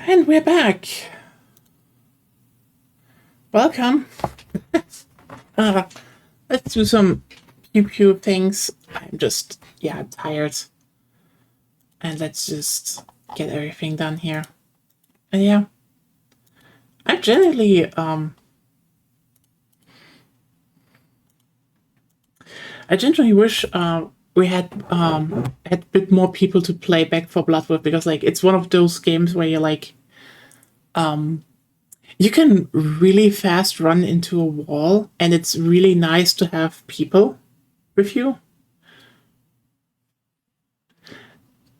And we're back. Welcome. Let's do some pew things. I'm just, I'm tired. And let's just get everything done here. And yeah, I generally, wish we had a bit more people to play Back 4 Blood with, because like it's one of those games where you're like, you can really fast run into a wall, and it's really nice to have people with you.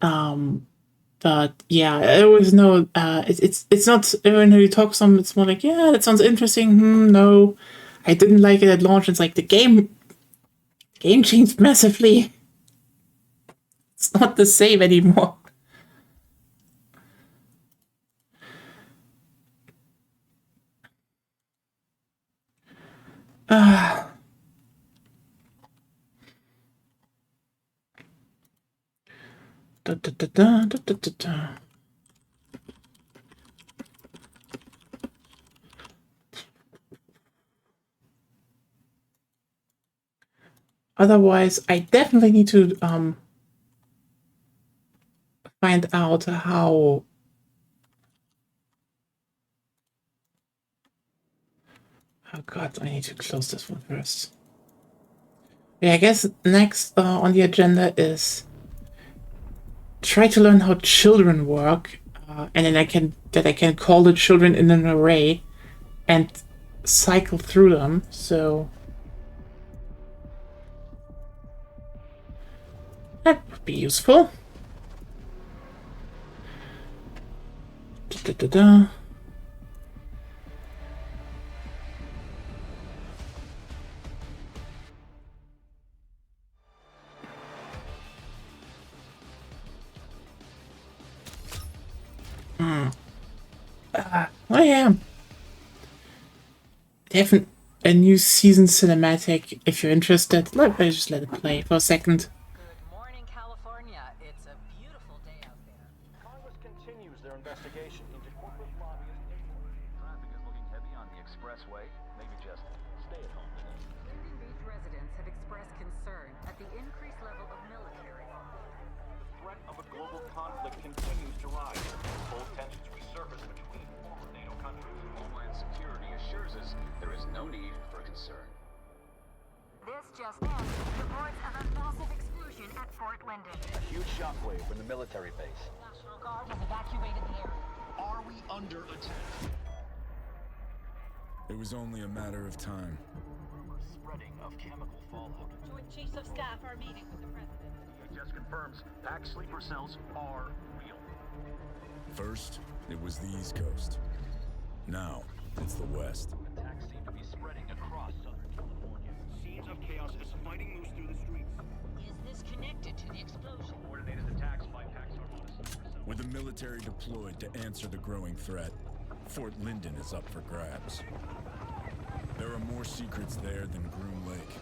But yeah, I always know it's not when you talk some. It's more like, yeah, that sounds interesting. No, I didn't like it at launch. It's like the game changed massively. It's not the same anymore. Da, da, da, da, da, da, da. Otherwise, I definitely need to find out how. Oh god, I need to close this one first. Yeah, I guess next on the agenda is try to learn how children work, and then I can call the children in an array and cycle through them. So that would be useful. Da, da, da, da. Oh yeah. They have a new season cinematic. If you're interested, let me just let it play for a second. Good morning, California. It's a beautiful day out there. Congress continues their investigation into corporate lobbyist influence. Traffic is looking heavy on the expressway. Maybe just stay at home today. Linden-based residents have expressed concern at the increased level of military. The threat of a global conflict continues to rise. Both tensions resurface between former NATO countries. Homeland Security assures us there is no need for concern. This just in, reports of a massive explosion at Fort Linden. A huge shockwave from the military base. National Guard has evacuated the area. Are we under attack? It was only a matter of time. Spreading of chemical fallout. Joint Chiefs of Staff are meeting with the President. DHS confirms packed sleeper cells are real. First, it was the East Coast. Now, it's the West. Attacks seem to be spreading across Southern California. Scenes of chaos as fighting moves through the streets. Is this connected to the explosion? Coordinated attacks by Pax Armada. With the military deployed to answer the growing threat, Fort Linden is up for grabs. There are more secrets there than Groom Lake.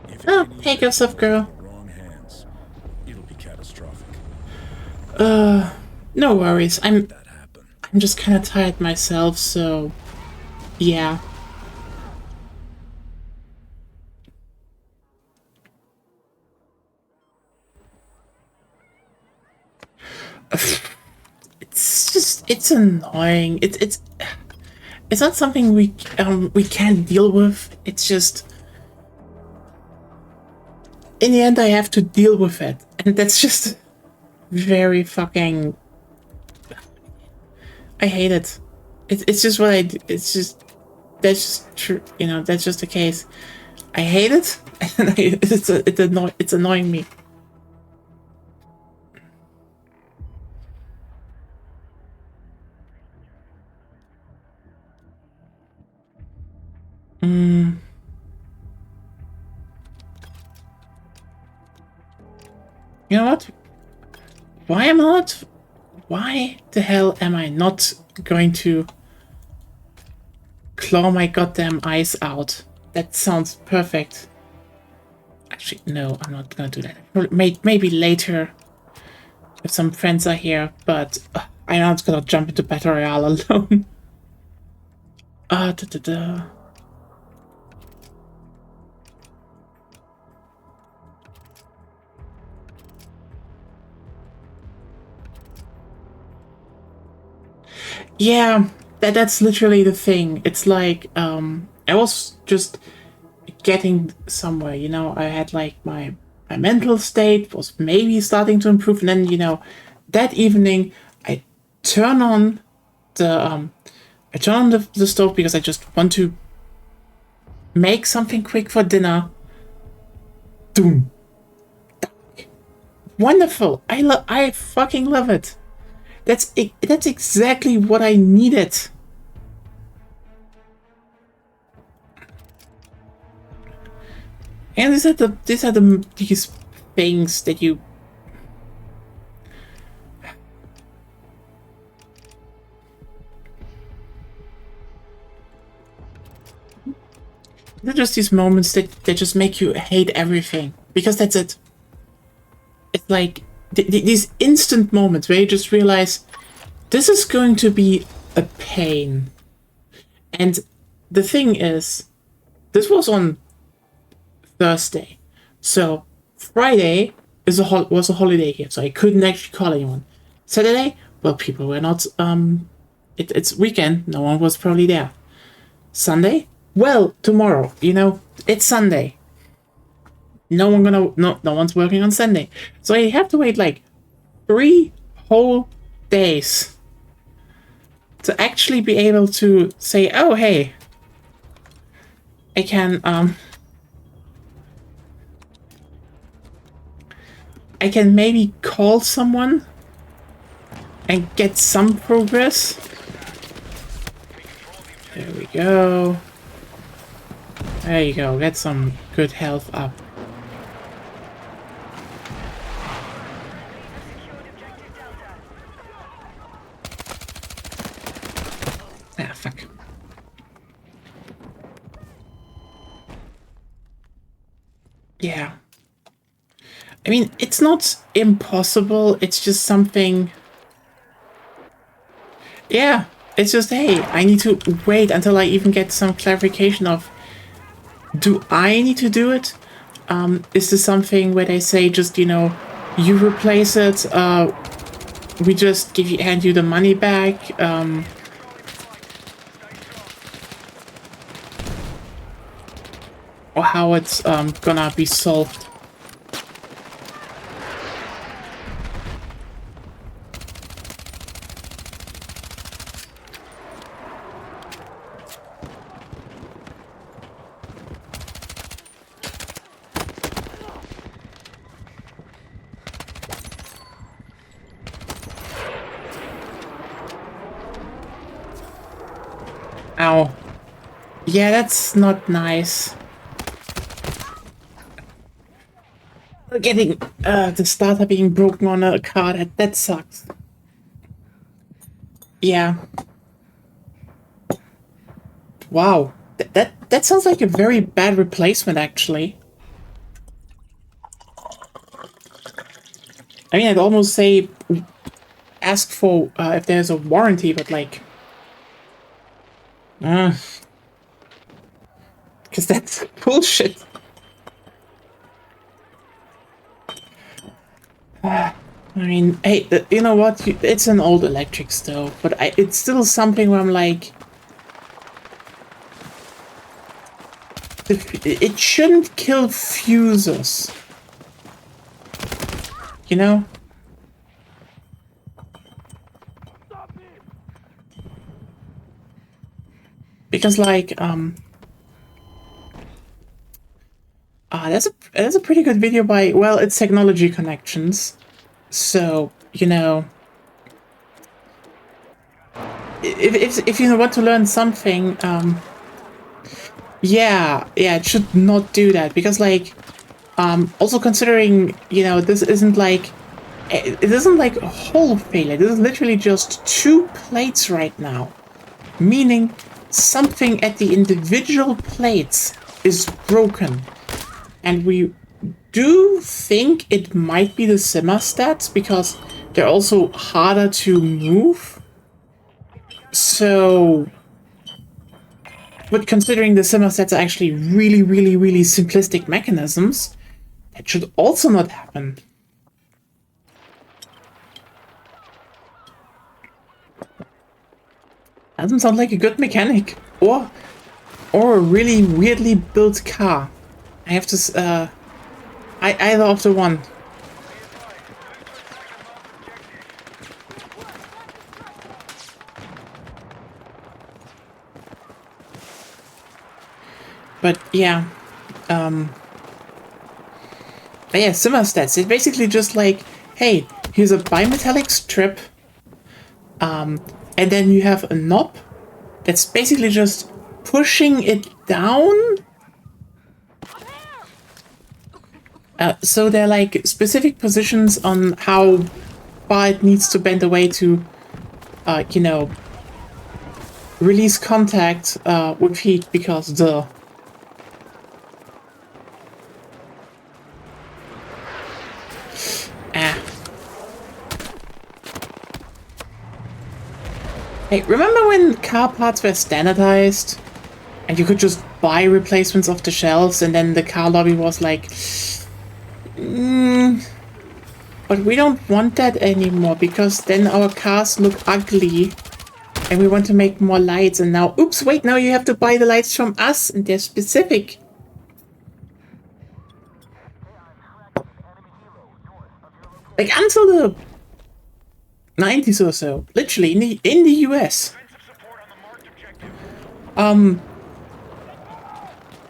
If any take yourself, girl. in the wrong hands, it'll be catastrophic. No worries. I'm That happened. just kind of tired myself, so yeah. It's annoying. It's not something we can't deal with. It's just in the end I have to deal with it, and that's just very fucking. I hate it. It's just what I do. It's just that's just true. You know, that's just the case. I hate it, and it's annoying me. You know what? Why the hell am I not going to claw my goddamn eyes out? That sounds perfect. Actually, no, I'm not gonna do that. Maybe later if some friends are here, but I'm not gonna jump into Battle Royale alone. Da da da. Yeah, that's literally the thing. It's like, I was just getting somewhere, you know. I had like my mental state was maybe starting to improve, and then, you know, that evening I turn on the stove because I just want to make something quick for dinner. Doom. Wonderful. I fucking love it. That's exactly what I needed. And these things that you they're just these moments that just make you hate everything. Because that's it. It's like these instant moments where you just realize this is going to be a pain. And the thing is, this was on Thursday. So Friday was a holiday here, so I couldn't actually call anyone. Saturday, well, people were not, it's weekend, no one was probably there. Sunday, well, tomorrow, you know, it's Sunday. No one's working on Sunday. So I have to wait like 3 whole days to actually be able to say, oh, hey, I can maybe call someone and get some progress. There we go. There you go, get some good health up. Ah, fuck. Yeah. I mean, it's not impossible, it's just something... Yeah, it's just, hey, I need to wait until I even get some clarification of, do I need to do it? Is this something where they say just, you know, you replace it, we just hand you the money back, or how it's gonna be solved. Ow. Yeah, that's not nice. Getting the starter being broken on a car, that sucks. Yeah. Wow. That sounds like a very bad replacement, actually. I mean, I'd almost say ask for if there's a warranty, but like... because that's bullshit. I mean, hey, you know what? It's an old electric stove, but it's still something where I'm like... It shouldn't kill fuses. You know? Because, like, that's a pretty good video by, well, it's Technology Connections. So, you know, if you want to learn something, yeah, it should not do that, because, like, also considering, you know, this isn't like a whole failure. This is literally just 2 plates right now, meaning something at the individual plates is broken. And we do think it might be the simmer stats, because they're also harder to move. So, but considering the thermostats are actually really simplistic mechanisms, that should also not happen. Doesn't sound like a good mechanic. Or a really weirdly built car. I have to, either of the one. But yeah, but yeah, thermostats. It's basically just like, hey, here's a bimetallic strip, and then you have a knob that's basically just pushing it down. So there are like specific positions on how far it needs to bend away to, you know, release contact with heat, because the Hey, remember when car parts were standardized? And you could just buy replacements off the shelves, and then the car lobby was like, but we don't want that anymore, because then our cars look ugly. And we want to make more lights, and now, oops, wait, now you have to buy the lights from us, and they're specific. Like, until the 90s or so, literally, in the US.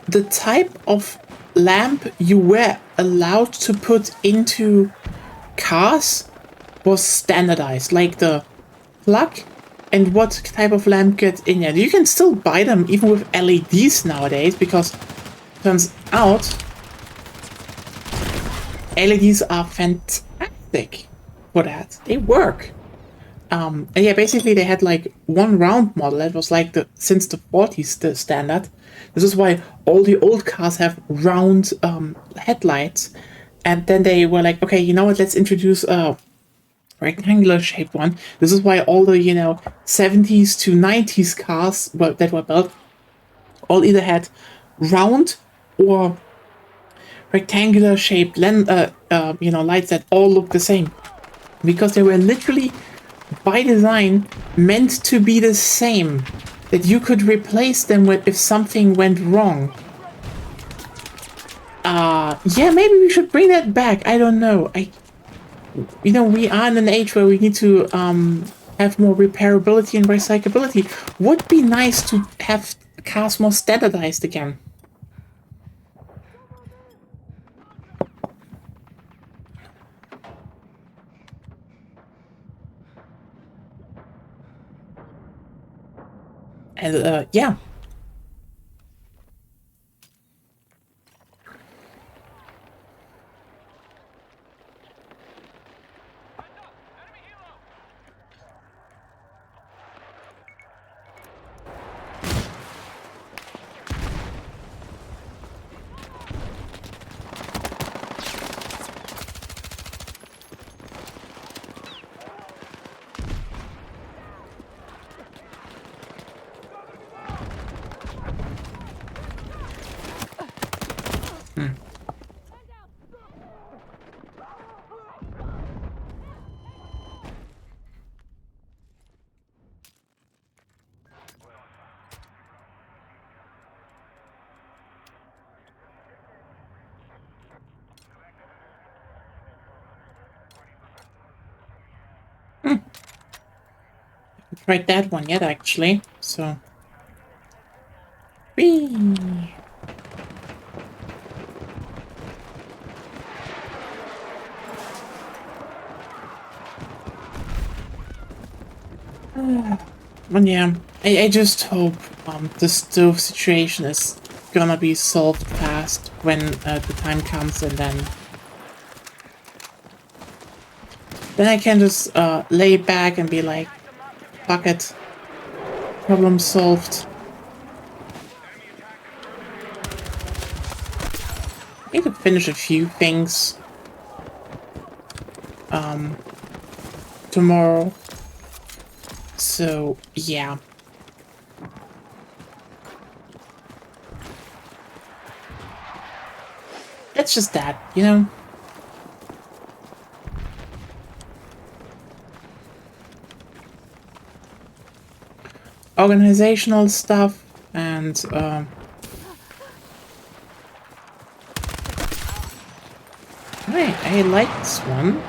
The type of lamp you were allowed to put into cars was standardized, like the plug and what type of lamp gets in there. You can still buy them even with LEDs nowadays, because turns out LEDs are fantastic for that. They work. And yeah, basically they had like one round model that was like since the 40s the standard. This is why all the old cars have round headlights. And then they were like, okay, you know what, let's introduce a rectangular shaped one. This is why all the, 70s to 90s cars that were built all either had round or rectangular shaped lights that all look the same. Because they were literally, by design, meant to be the same. That you could replace them with if something went wrong. Yeah, maybe we should bring that back. I don't know. We are in an age where we need to have more repairability and recyclability. Would be nice to have cars more standardized again. And yeah. Tried that one yet, actually. So, whee. But yeah, I just hope the stove situation is gonna be solved fast when the time comes, and then I can just lay back and be like, fuck it, problem solved. I need to finish a few things. tomorrow. So, yeah. It's just that, you know? Organizational stuff and, I like this one.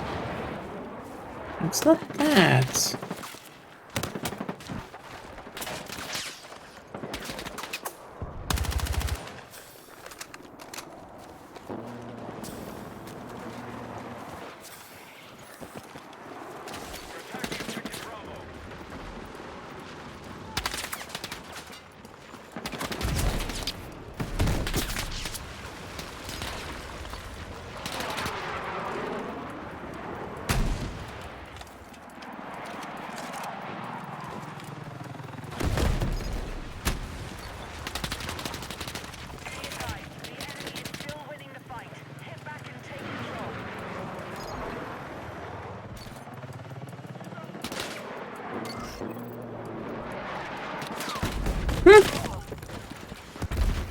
It's not bad.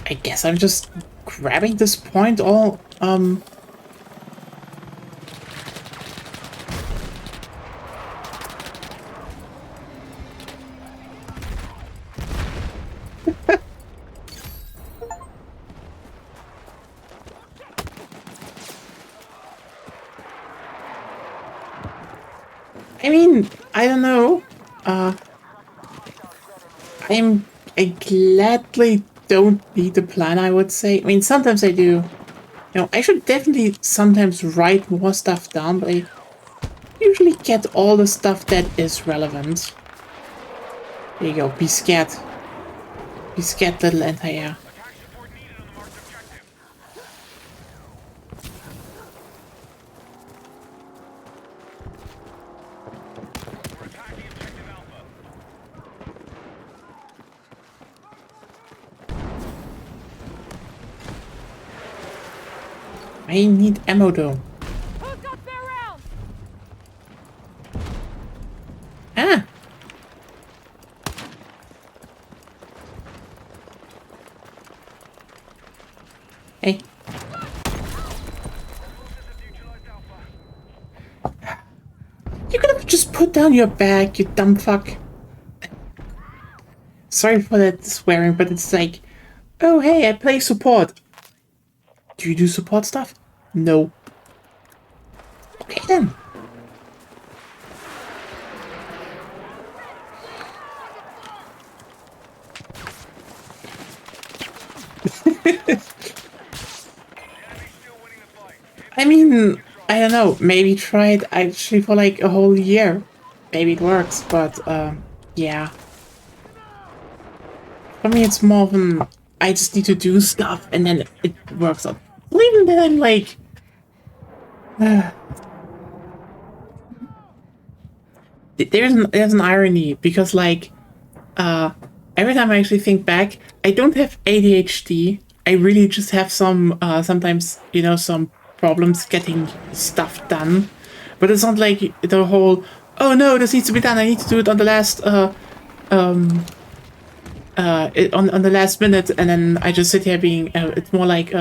I guess I'm just grabbing this point all, I mean, I don't know. I gladly don't need a plan, I would say. I mean, sometimes I do. You know, I should definitely sometimes write more stuff down, but I usually get all the stuff that is relevant. There you go, be scared. Be scared, little anti-air. I need ammo though. Ah! Hey. You could have just put down your bag, you dumb fuck. Sorry for that swearing, but it's like, oh hey, I play support. Do you do support stuff? No. Okay then. I mean, I don't know, maybe try it actually for like a whole year. Maybe it works, but yeah. For me it's more of an, I just need to do stuff and then it works out. Even then I'm like... there's an irony, because like, every time I actually think back, I don't have ADHD. I really just have some, sometimes, you know, some problems getting stuff done. But it's not like the whole, oh no, this needs to be done, I need to do it on the last, on the last minute, and then I just sit here being, it's more like,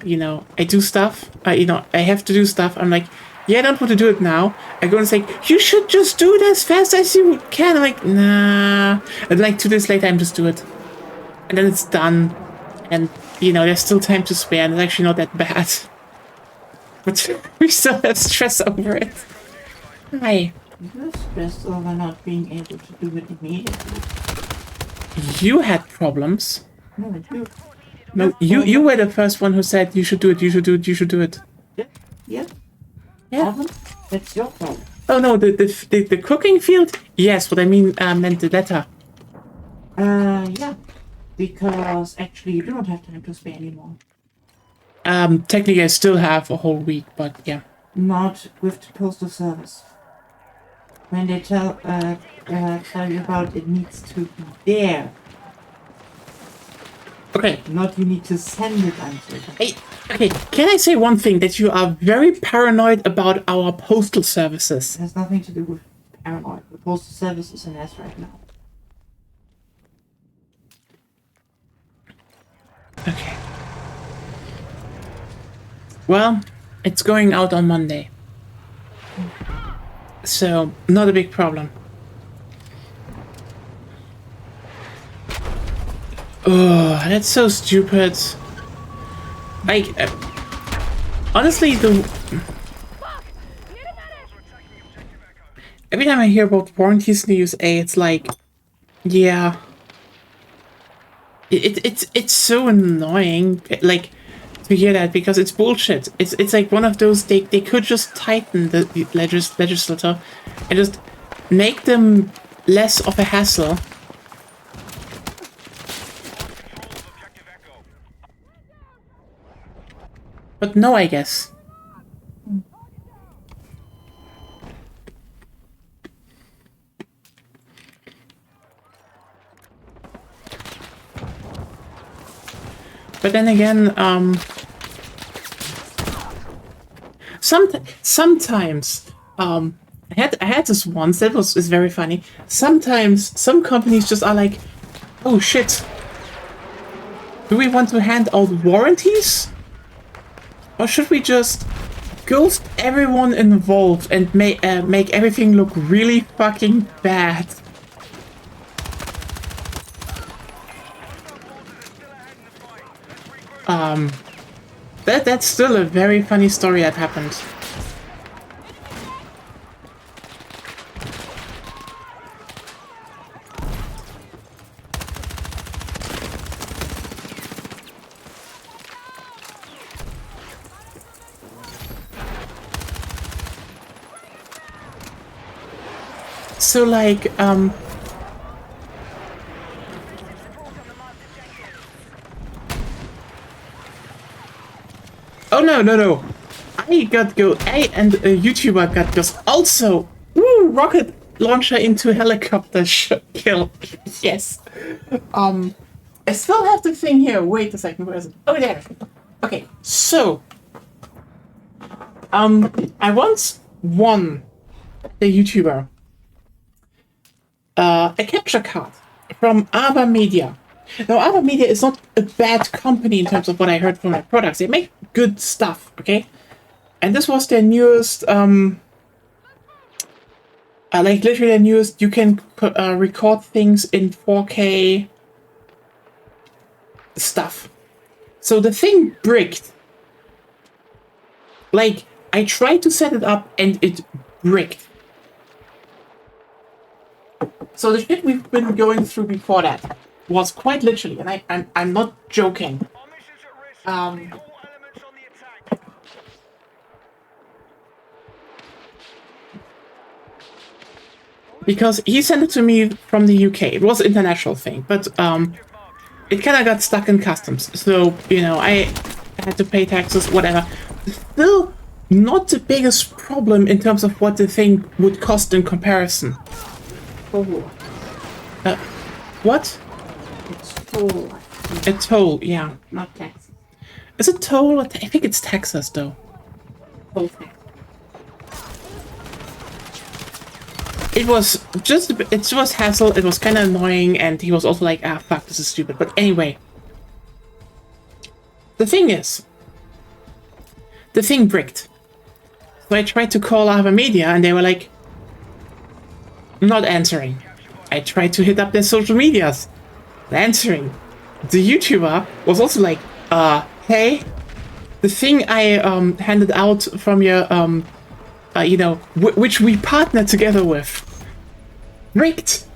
you know, I do stuff, you know, I have to do stuff, I'm like, yeah, I don't want to do it now. I go and say, you should just do it as fast as you can. I'm like, nah. And like 2 days later, I'm just do it. And then it's done. And, you know, there's still time to spare, and it's actually not that bad. But we still have stress over it. Hi. You're stressed over not being able to do it immediately. You had problems. No, I do. No, you were the first one who said you should do it, you should do it, you should do it. Yeah. Yeah. Evan, that's your problem. Oh no, the cooking field? Yes, what I meant the letter. Yeah. Because actually you do not have time to spare anymore. Technically I still have a whole week, but yeah. Not with the postal service. When they tell you about it needs to be there. Okay. Not you need to send it unto it. Hey, okay, can I say one thing? That you are very paranoid about our postal services. It has nothing to do with paranoid. The postal service is an S right now. Okay. Well, it's going out on Monday. So, not a big problem. Oh, that's so stupid. Like, honestly, every time I hear about warranties in the USA, it's like, yeah, it's so annoying. Like, to hear that, because it's bullshit. It's like one of those, they could just tighten the legislator and just make them less of a hassle. But no, I guess. But then again, sometimes, I had this once that is very funny. Sometimes some companies just are like, oh shit, do we want to hand out warranties? Or should we just ghost everyone involved and make everything look really fucking bad? That's still a very funny story that happened. So like, oh no. I and a YouTuber got just also, woo, rocket launcher into helicopter kill. Yes. I still have the thing here. Wait a second, where is it? Oh, there. Okay, so, I once won the YouTuber a capture card from Ava Media. Now, Ava Media is not a bad company in terms of what I heard from their products. They make good stuff, okay? And this was their newest, like literally their newest, you can record things in 4K stuff. So the thing bricked. Like, I tried to set it up and it bricked. So the shit we've been going through before that was quite literally, and I'm not joking. Because he sent it to me from the UK. It was an international thing, but it kind of got stuck in customs. So, you know, I had to pay taxes, whatever. Still not the biggest problem in terms of what the thing would cost in comparison. Oh. What? It's toll. A toll, yeah. Not taxes. Is it toll? I think it's Texas, though. Toll tax. It was just, it was hassle, it was kind of annoying, and he was also like, ah, fuck, this is stupid. But anyway. The thing is, the thing bricked. So I tried to call Ava Media, and they were like, not answering. I tried to hit up their social medias. Not answering. The YouTuber was also like, hey, the thing I handed out from your, you know, which we partnered together with, bricked.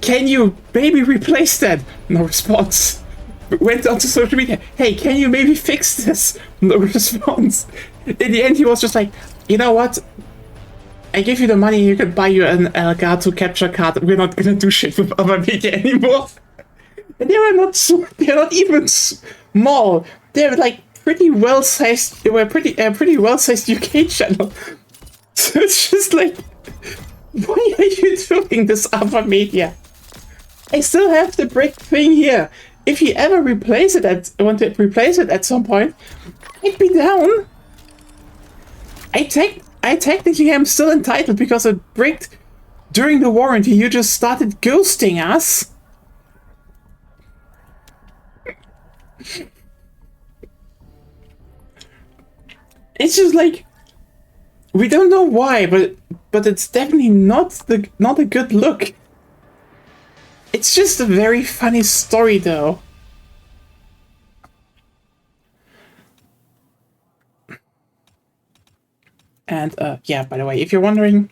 Can you maybe replace that? No response. Went onto social media. Hey, can you maybe fix this? No response. In the end, he was just like, you know what? I give you the money, you can buy you an Elgato capture card. We're not gonna do shit with other media anymore. And they were they're not even small. They're like pretty well sized. They were pretty well sized UK channel. So it's just like, why are you doing this other media? I still have the brick thing here. if you ever want to replace it at some point, I'd be down. I technically am still entitled because it bricked during the warranty. You just started ghosting us. It's just like, we don't know why, but it's definitely not a good look. It's just a very funny story, though. And yeah, by the way, if you're wondering,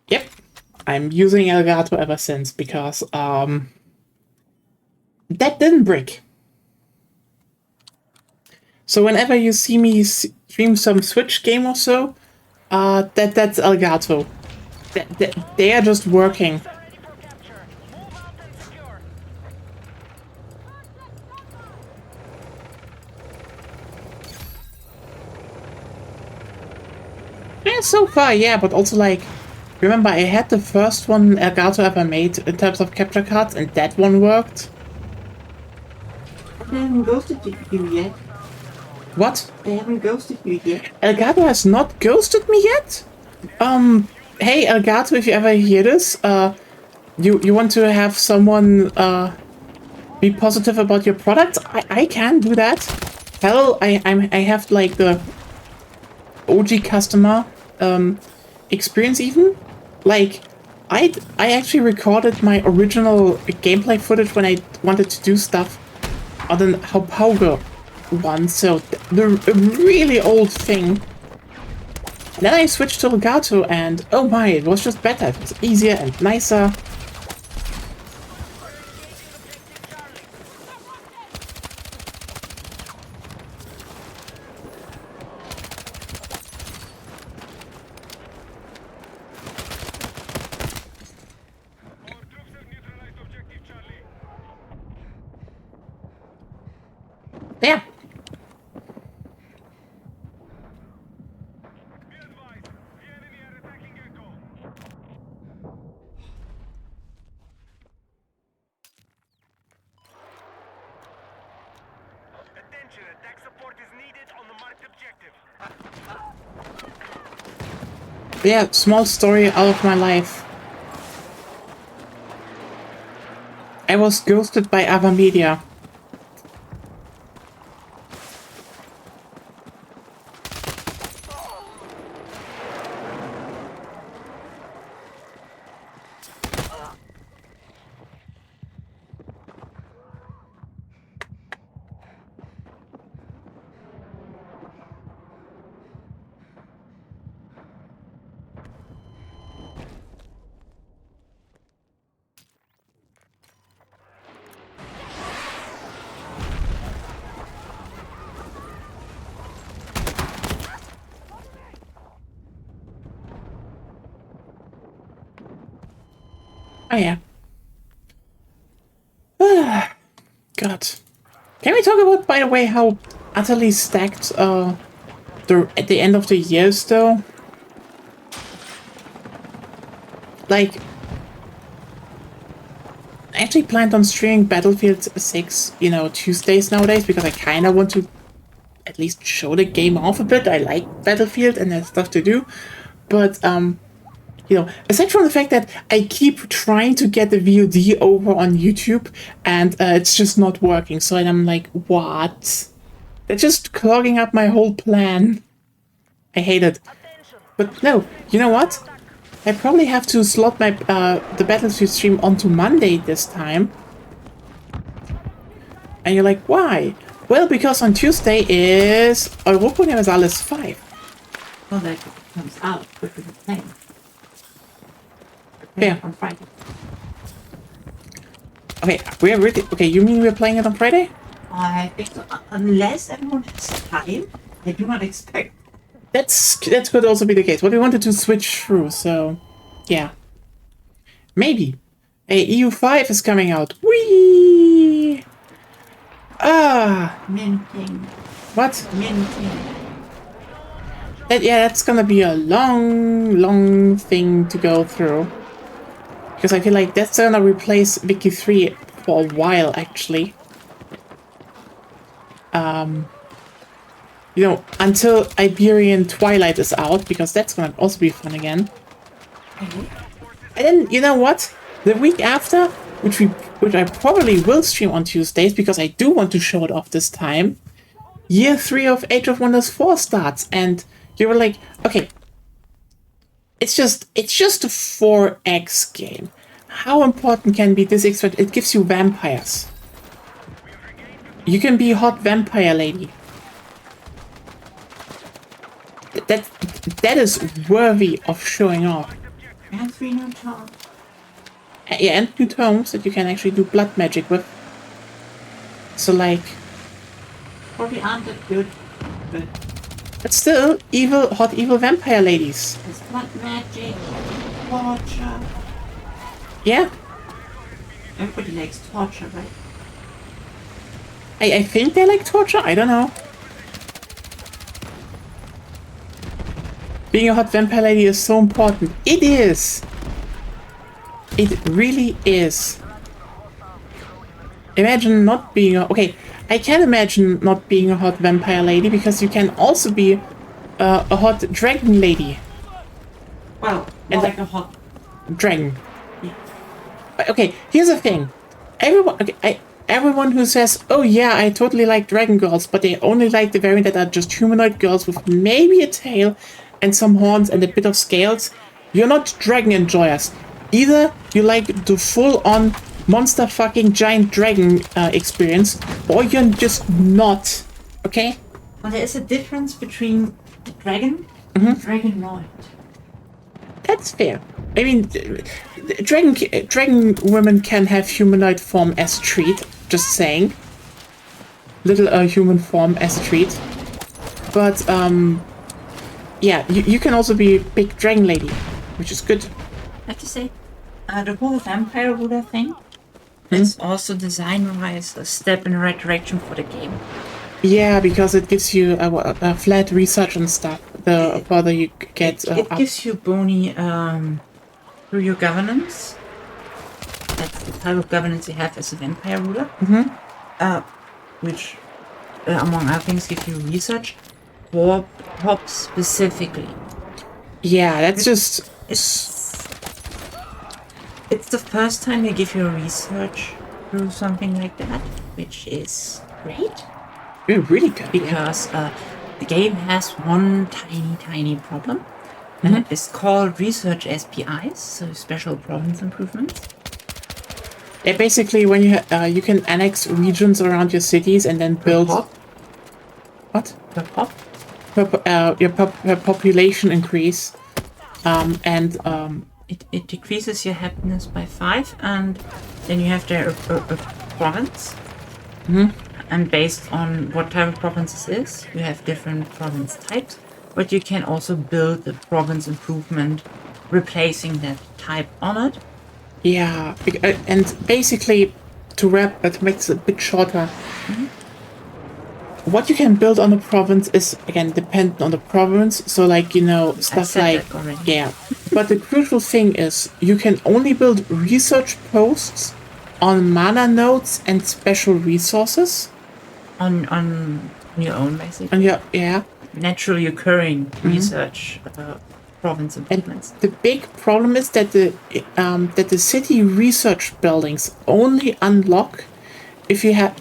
yep, I'm using Elgato ever since because that didn't break. So whenever you see me stream some Switch game or so, that's Elgato. They are just working. Yeah, so far, yeah, but also like, remember I had the first one Elgato ever made in terms of capture cards, and that one worked. They haven't ghosted you yet. What? They haven't ghosted you yet. Elgato has not ghosted me yet? Hey Elgato, if you ever hear this, you want to have someone, be positive about your product? I can do that. Hell, I have like the OG customer, experience even. Like, I actually recorded my original gameplay footage when I wanted to do stuff on the Power one, so the really old thing. Then I switched to Elgato and oh my, it was just better. It was easier and nicer. Yeah. Attention, attack support is needed on the marked objective. Yeah, small story out of my life. I was ghosted by Ava Media. Oh yeah. God. Can we talk about, by the way, how utterly stacked at the end of the years though? Like, I actually planned on streaming Battlefield 6, you know, Tuesdays nowadays because I kind of want to at least show the game off a bit. I like Battlefield and there's stuff to do, but you know, aside from the fact that I keep trying to get the VOD over on YouTube and it's just not working. So I'm like, what? They're just clogging up my whole plan. I hate it. But no, you know what? I probably have to slot my the Battlefield stream onto Monday this time. And you're like, why? Well, because on Tuesday is Europa Universalis 5. Well, that comes out quicker than planned. Yeah. On Friday. Okay, we're really... Okay, you mean we're playing it on Friday? I think so. Unless everyone has time, I do not expect. That could also be the case. But we wanted to switch through, so... Yeah. Maybe. A EU5 is coming out. Whee! Ah! Minting. What? Minting. Yeah, that's gonna be a long thing to go through. Because I feel like that's gonna replace Wiki 3 for a while, actually. You know, until Iberian Twilight is out, because that's gonna also be fun again. And then, you know what? The week after, which I probably will stream on Tuesdays, because I do want to show it off this time, Year 3 of Age of Wonders 4 starts, and you were like, okay, it's just a 4X game. How important can be this extra? It gives you vampires. You can be a hot vampire lady. That is worthy of showing off. And 3 new tones. Yeah, and new tomes that you can actually do blood magic with. So like, Probably aren't that good, but still, hot evil vampire ladies. it's blood magic, torture. Yeah, Everybody likes torture, right? I think they like torture. I don't know. Being a hot vampire lady is so important. It is. It really is. Imagine not being a... Okay, I can imagine not being a hot vampire lady because you can also be a hot dragon lady. Well, And like a hot. Dragon. Okay, here's the thing. Everyone who says, oh yeah, I totally like dragon girls, but they only like the variant that are just humanoid girls with maybe a tail and some horns and a bit of scales, you're not dragon enjoyers. Either you like the full-on monster fucking giant dragon experience, or you're just not, okay? Well, there is a difference between dragon and dragonoid. That's fair. I mean, dragon women can have humanoid form as treat. Just saying, little human form as treat. But yeah, you can also be a big dragon lady, which is good. I have to say, the whole vampire ruler thing is also design-wise a step in the right direction for the game. Yeah, because it gives you a flat research and stuff. The further you get It up. gives you bony through your governance. That's the type of governance you have as a vampire ruler. Which, among other things, gives you research for pop specifically. Yeah, that's just... It's the first time they give you a research through something like that, which is great. really good. Yeah. Because the game has one tiny problem. And it is called Research SPIs, so Special Province Improvements. Yeah, basically, when you can annex regions around your cities and then build... Pop? What? Per pop? Your population increase. It decreases your happiness by 5, and then you have there a province. And based on what type of province this is, you have different province types. But you can also build a province improvement replacing that type on it. Yeah, and basically, to make this a bit shorter, what you can build on a province is, again, dependent on the province. So, like, you know, stuff like... that already. Yeah. But the crucial thing is, you can only build research posts on mana nodes and special resources. On your own, basically. And yeah. Naturally occurring research province improvements. The big problem is that the city research buildings only unlock if you have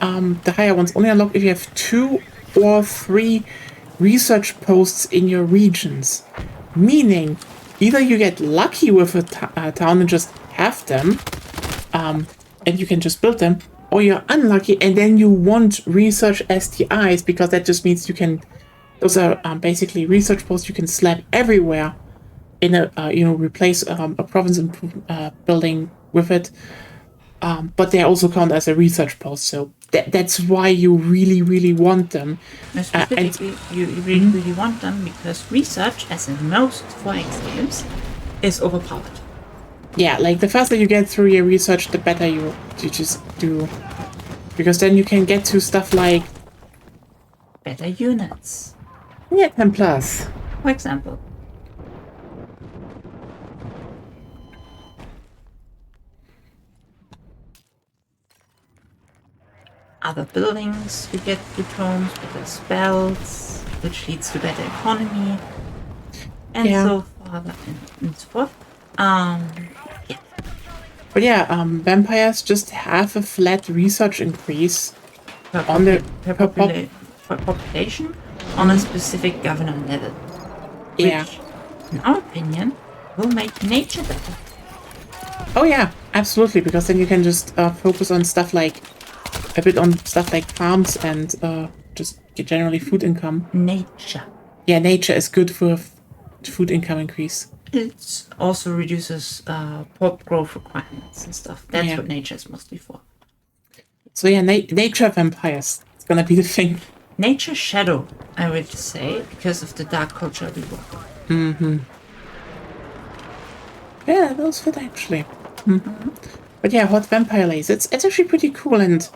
the higher ones only unlock if you have 2 or 3 research posts in your regions. Meaning, either you get lucky with a town and just have them, and you can just build them, or you're unlucky and then you want research STIs because that just means you can. Those are basically research posts you can slap everywhere in a, replace a province building with it. But they also count as a research post, so that's why you really, really want them. Specifically, you really want them because research, as in most 4X games, is overpowered. Yeah, like the faster you get through your research, the better you just do. Because then you can get to stuff like... Better units. Yeah, 10 plus. For example. other buildings, you get good homes, better spells, which leads to better economy, and Yeah. so further and so forth. Yeah. But yeah, vampires just have a flat research increase Per, on the per population on a specific governor level, yeah. which, in our opinion, will make nature better. Oh yeah, absolutely, because then you can just focus on stuff like a bit on stuff like farms and just generally food income. Nature. Yeah, nature is good for food income increase. It also reduces crop growth requirements and stuff. That's Yeah. what nature is mostly for. So yeah, nature vampires. It's gonna be the thing. Nature shadow, I would say, because of the dark culture we work on. Yeah, those fit actually. But yeah, hot vampire lace. It's actually pretty cool, and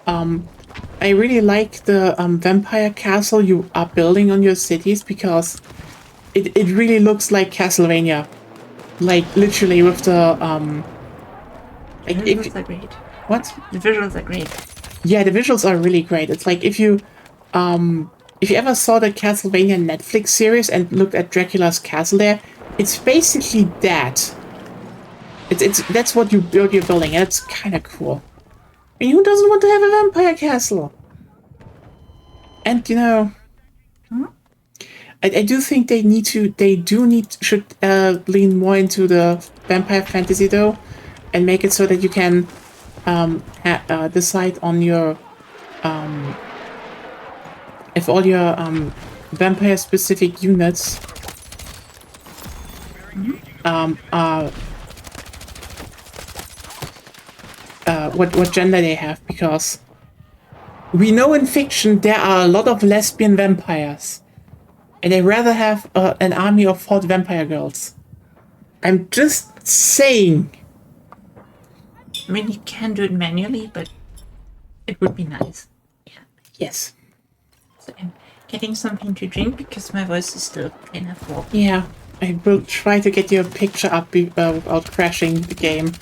I really like the vampire castle you are building on your cities because it really looks like Castlevania, like literally with the The like visuals are great. what? The visuals are great. Yeah, the visuals are really great. It's like if you ever saw the Castlevania Netflix series and looked at Dracula's castle there, it's basically that. It's that's what you're building, and it's kind of cool. And who doesn't want to have a vampire castle? And you know, I do think should lean more into the vampire fantasy though, and make it so that you can decide on your if all your vampire specific units are what gender they have, because we know in fiction there are a lot of lesbian vampires, and they rather have an army of hot vampire girls. I'm just saying. I mean, you can do it manually, but it would be nice. Yeah. Yes. So I'm getting something to drink because my voice is still kind of raw. Yeah, I will try to get your picture up without crashing the game.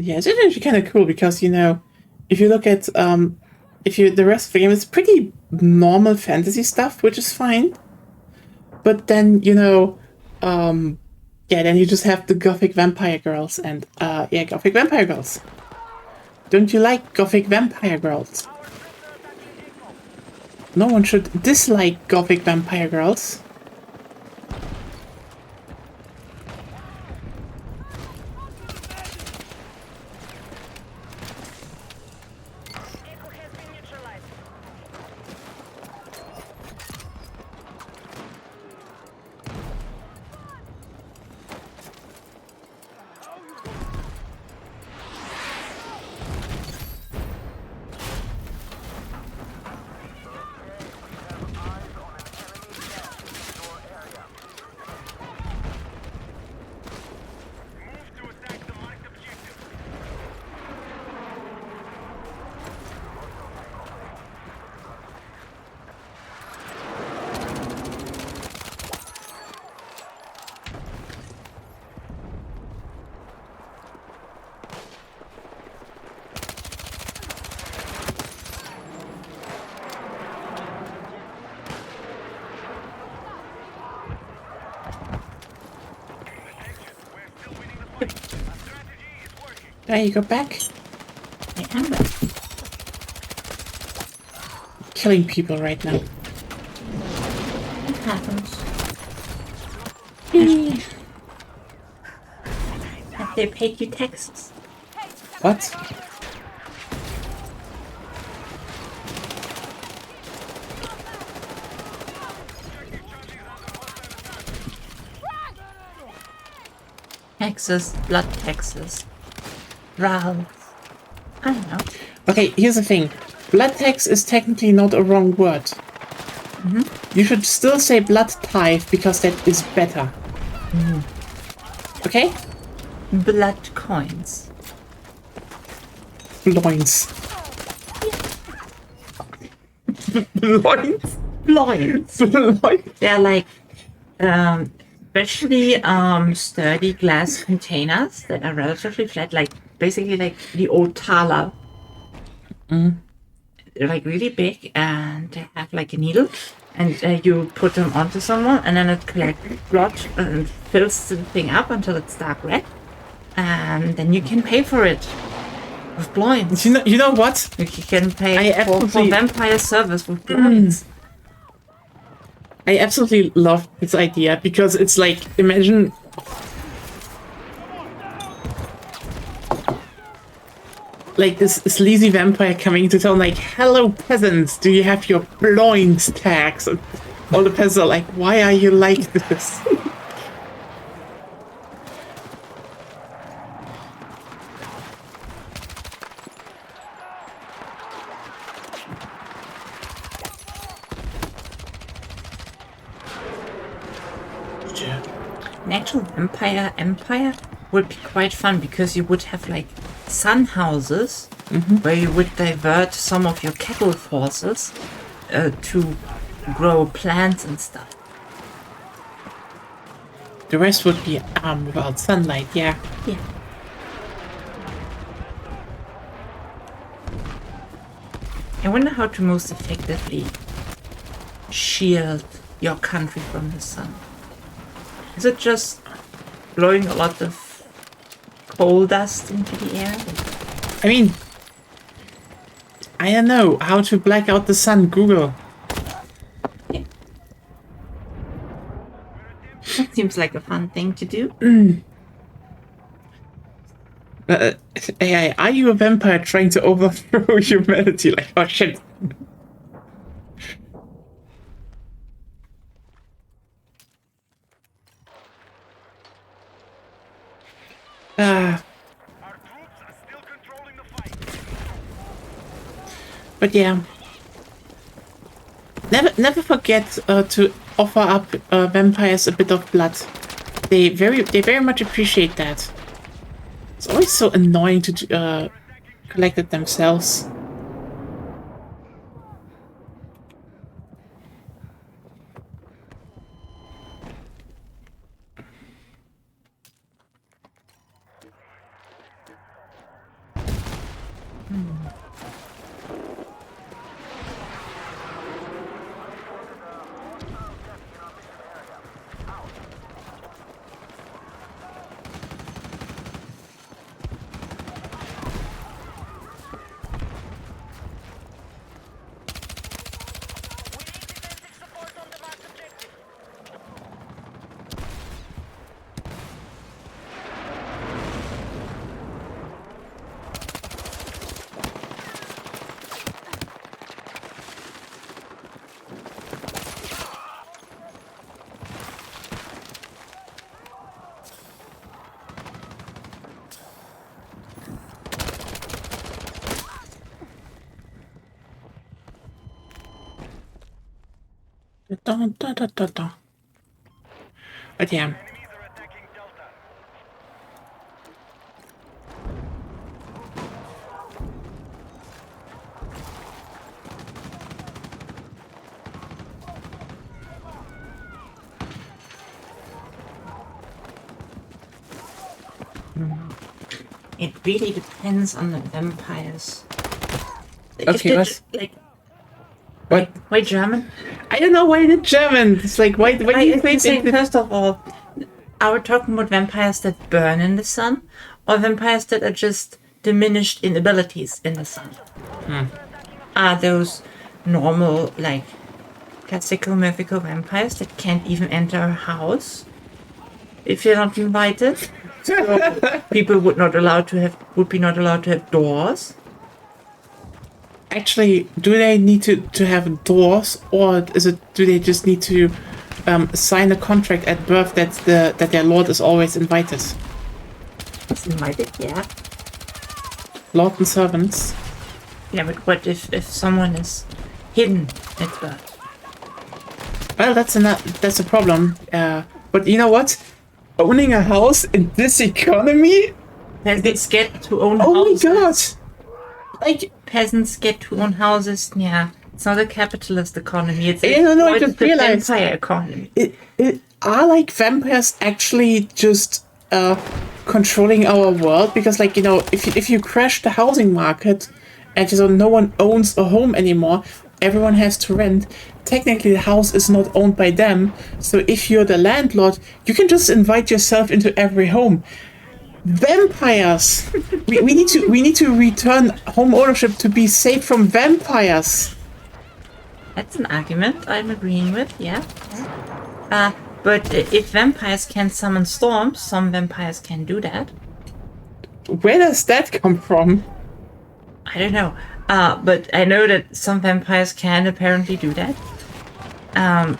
Yeah, it's actually kind of cool because, you know, if you look at the rest of the game, it's pretty normal fantasy stuff, which is fine. But then, you know, yeah, then you just have the gothic vampire girls and yeah, gothic vampire girls. Don't you like gothic vampire girls? No one should dislike gothic vampire girls. There you go back. I am back. Killing people right now. It happens. Have they paid you taxes? What? Taxes, blood taxes. Ralph. I don't know. Okay, here's the thing. Blood tax is technically not a wrong word. You should still say blood tithe because that is better. Okay? Blood coins. Loins. Loins? Loins. Loins? They're like especially sturdy glass containers that are relatively flat, like basically like the old Thala. They're like really big, and they have like a needle, and you put them onto someone, and then it collects blood and fills the thing up until it's dark red, and then you can pay for it with blinds. You know what? You can pay I for absolutely- vampire service with blinds. I absolutely love this idea because it's like, imagine like this sleazy vampire coming to town like, hello peasants, do you have your blinds tags? And all the peasants are like, why are you like this? An actual vampire empire would be quite fun because you would have like sun houses where you would divert some of your cattle forces to grow plants and stuff. The rest would be without sunlight, yeah. Yeah. I wonder how to most effectively shield your country from the sun. Is it just blowing a lot of coal dust into the air? I mean, I don't know how to black out the sun. Google. That seems like a fun thing to do. AI, are you a vampire trying to overthrow humanity? Like, oh shit. But yeah, never forget to offer up vampires a bit of blood. They very much appreciate that. It's always so annoying to collect it themselves. Dun, dun, dun, dun, dun. But yeah. It really depends on the vampires. Okay, what? What? Why German? I don't know why the German. It's like why do you think Say, first of all, are we talking about vampires that burn in the sun, or vampires that are just diminished in abilities in the sun? Are those normal, like classical mythical vampires that can't even enter a house if you're not invited? So people would be not allowed to have doors. Actually, do they need to have doors, or do they just need to sign a contract at birth that their lord is always invited? It's invited, yeah. Lord and servants. Yeah, but what if someone is hidden at birth? Well, that's a problem. But you know what? Owning a house in this economy? Peasants get to own Oh houses. my god! Like, Peasants get to own houses. Yeah, it's not a capitalist economy. It's I don't know, I a just realized- vampire economy. are like vampires actually just controlling our world? Because like, you know, if you crash the housing market and you know no one owns a home anymore, everyone has to rent. Technically, the house is not owned by them. So if you're the landlord, you can just invite yourself into every home. Vampires. we need to return home ownership to be safe from vampires. That's an argument I'm agreeing with, yeah. But if vampires can summon storms, some vampires can do that. Where does that come from? I don't know. But I know that some vampires can apparently do that.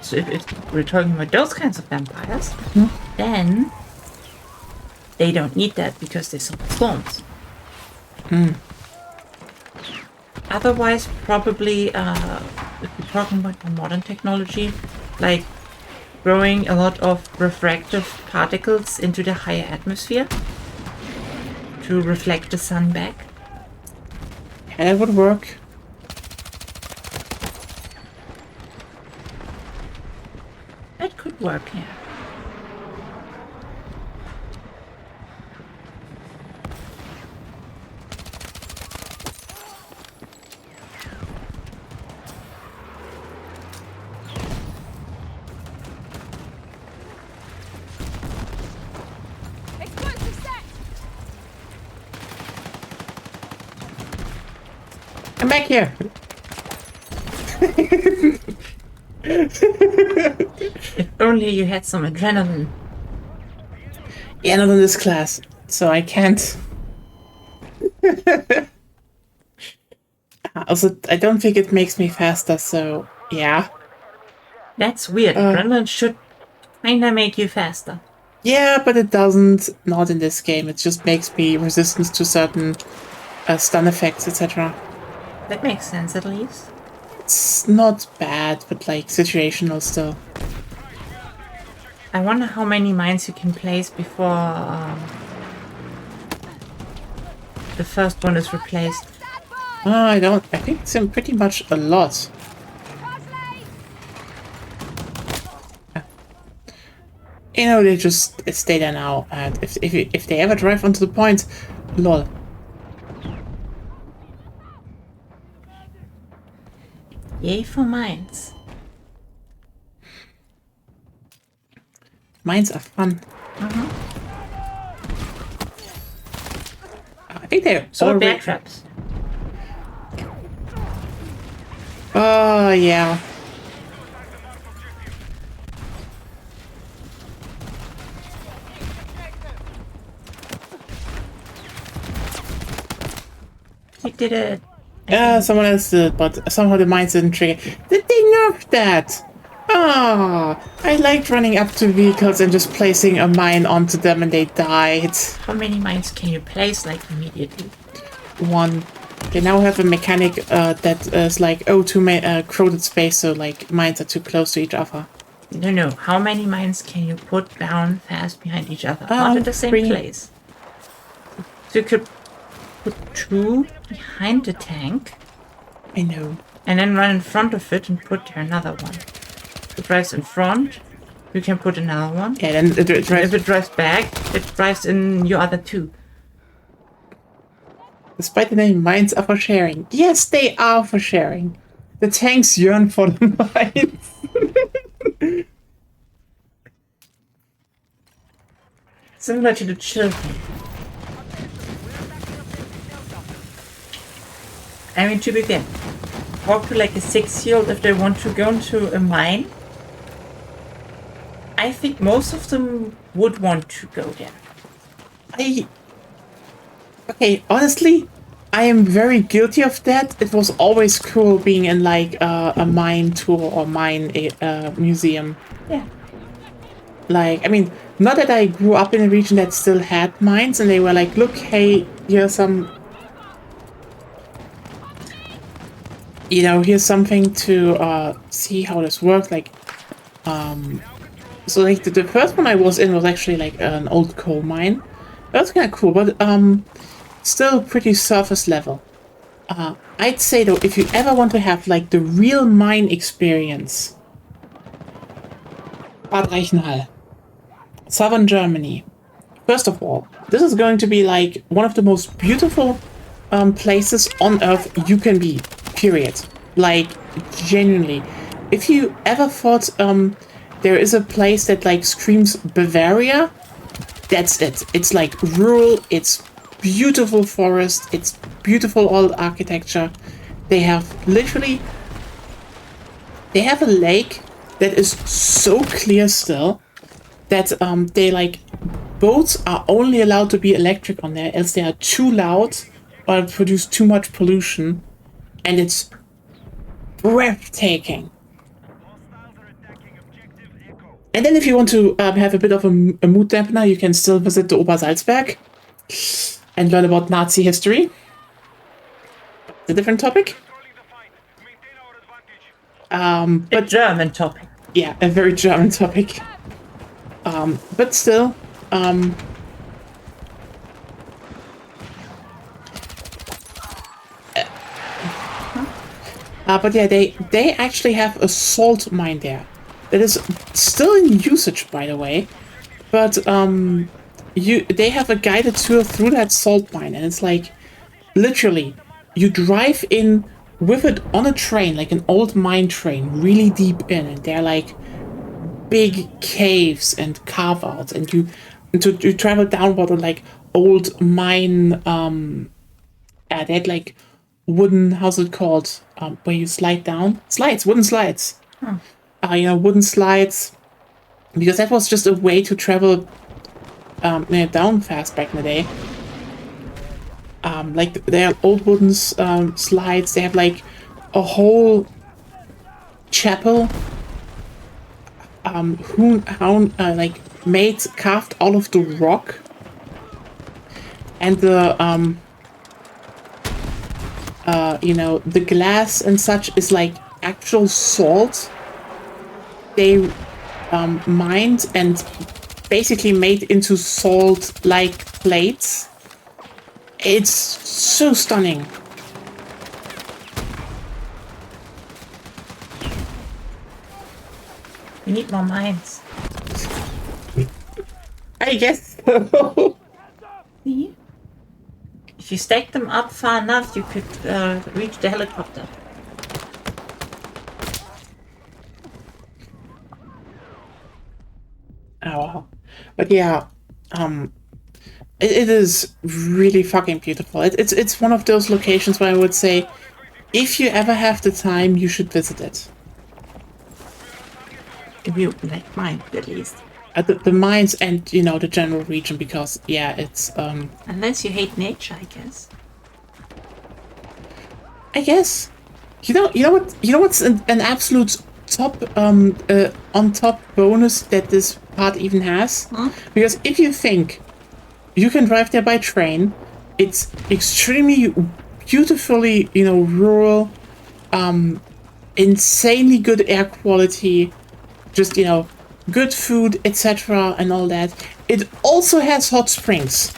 So if we're talking about those kinds of vampires, then they don't need that because they summon storms. Otherwise, probably, if we're talking about more modern technology, like throwing a lot of refractive particles into the higher atmosphere to reflect the sun back. Yeah, that would work. That could work, yeah. Explosive set! Come back here. If only you had some adrenaline. Yeah, not in this class, so I can't. Also, I don't think it makes me faster, so yeah. That's weird. Adrenaline should kinda make you faster. Yeah, but it doesn't. Not in this game. It just makes me resistant to certain stun effects, etc. That makes sense at least. It's not bad, but like situational still. I wonder how many mines you can place before the first one is replaced. I don't. I think it's in pretty much a lot. You know, they just stay there now, and if they ever drive onto the point, lol. Yay for mines. Mines are fun. I think they're So are already... bear traps. Oh, yeah. We did it. Someone else did, but somehow the mines didn't trigger. Did they nerf that? Ah, I liked running up to vehicles and just placing a mine onto them and they died. How many mines can you place like immediately? One. They now have a mechanic that is like, oh, too many crowded space, so like mines are too close to each other. No. How many mines can you put down fast behind each other? Not at the same 3. place. So you could put 2 behind the tank I know. and then run in front of it and put there another one. If it drives in front, you can put another one. Yeah, then it And drives. if it drives back, it drives in your other 2. Despite the name, mines are for sharing. Yes, they are for sharing. The tanks yearn for the mines. Similar to the children. I mean, to begin, talk to like a 6-year-old if they want to go into a mine. I think most of them would want to go there. Okay, honestly, I am very guilty of that. It was always cool being in like a mine tour or mine museum. Yeah. Like, I mean, not that I grew up in a region that still had mines and they were like, look, hey, here's some... You know, here's something to see how this works. Like, so like the first one I was in was actually like an old coal mine. That was kind of cool, but still pretty surface level. I'd say though, if you ever want to have like the real mine experience, Bad Reichenhall, southern Germany. First of all, this is going to be like one of the most beautiful places on earth you can be, period. Like, genuinely. If you ever thought there is a place that like screams Bavaria, that's it. It's like rural, it's beautiful forest, it's beautiful old architecture. They have literally, they have a lake that is so clear still that they like, boats are only allowed to be electric on there, else they are too loud or produce too much pollution, and it's breathtaking. And then if you want to have a bit of a mood dampener, you can still visit the Obersalzberg and learn about Nazi history. It's a different topic. A German topic. Yeah, a very German topic. But still, but yeah, they actually have a salt mine there that is still in usage, by the way. But they have a guided tour through that salt mine, and it's like literally you drive in with it on a train, like an old mine train, really deep in, and they're like big caves and carve outs, and you travel downward on like old mine. They had like wooden, how's it called? Where you slide down? Slides, wooden slides. Wooden slides. Because that was just a way to travel down fast back in the day. Like, they are old wooden slides. They have like a whole chapel like carved out of the rock. And the the glass and such is like actual salt they mined and basically made into salt-like plates. It's so stunning. We need more mines. I guess so. See? If you stack them up far enough, you could reach the helicopter. Oh, wow. But yeah, it is really fucking beautiful. It's one of those locations where I would say, if you ever have the time, you should visit it. If you like mine, at least. The mines and the general region, because yeah, it's Unless you hate nature, I guess. You know what's an absolute top on top bonus that this part even has? Because if you think you can drive there by train, it's extremely beautifully rural, insanely good air quality, just good food, etc. and all that. It also has hot springs.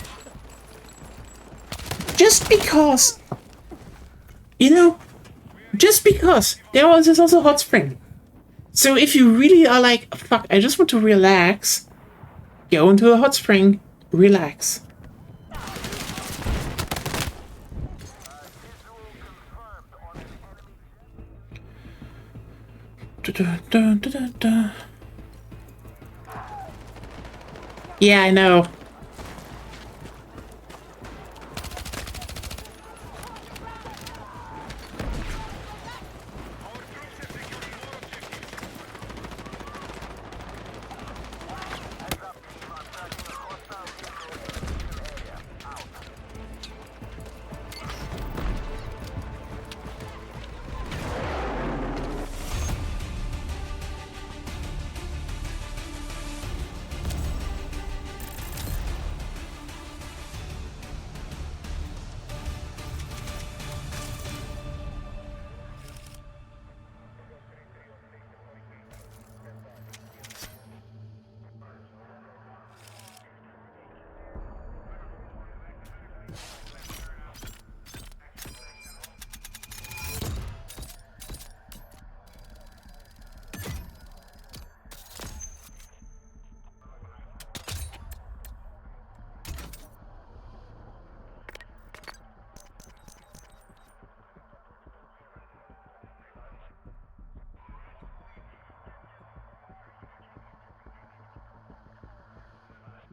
Just because there's also a hot spring. So if you really are like, fuck, I just want to relax, go into a hot spring, relax. Yeah, I know.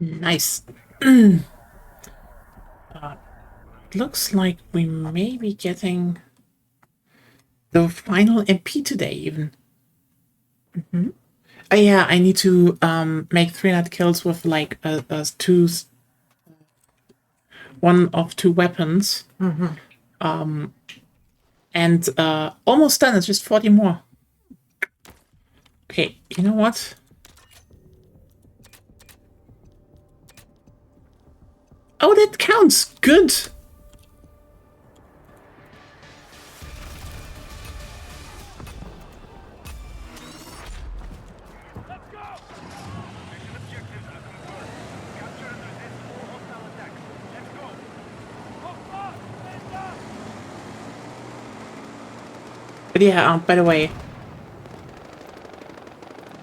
Nice. Looks like we may be getting the final MP today, even. Oh yeah, I need to make 300 kills with like one of two weapons. And almost done. It's just 40 more. Okay, you know what? Oh, that counts. Good. But yeah, by the way,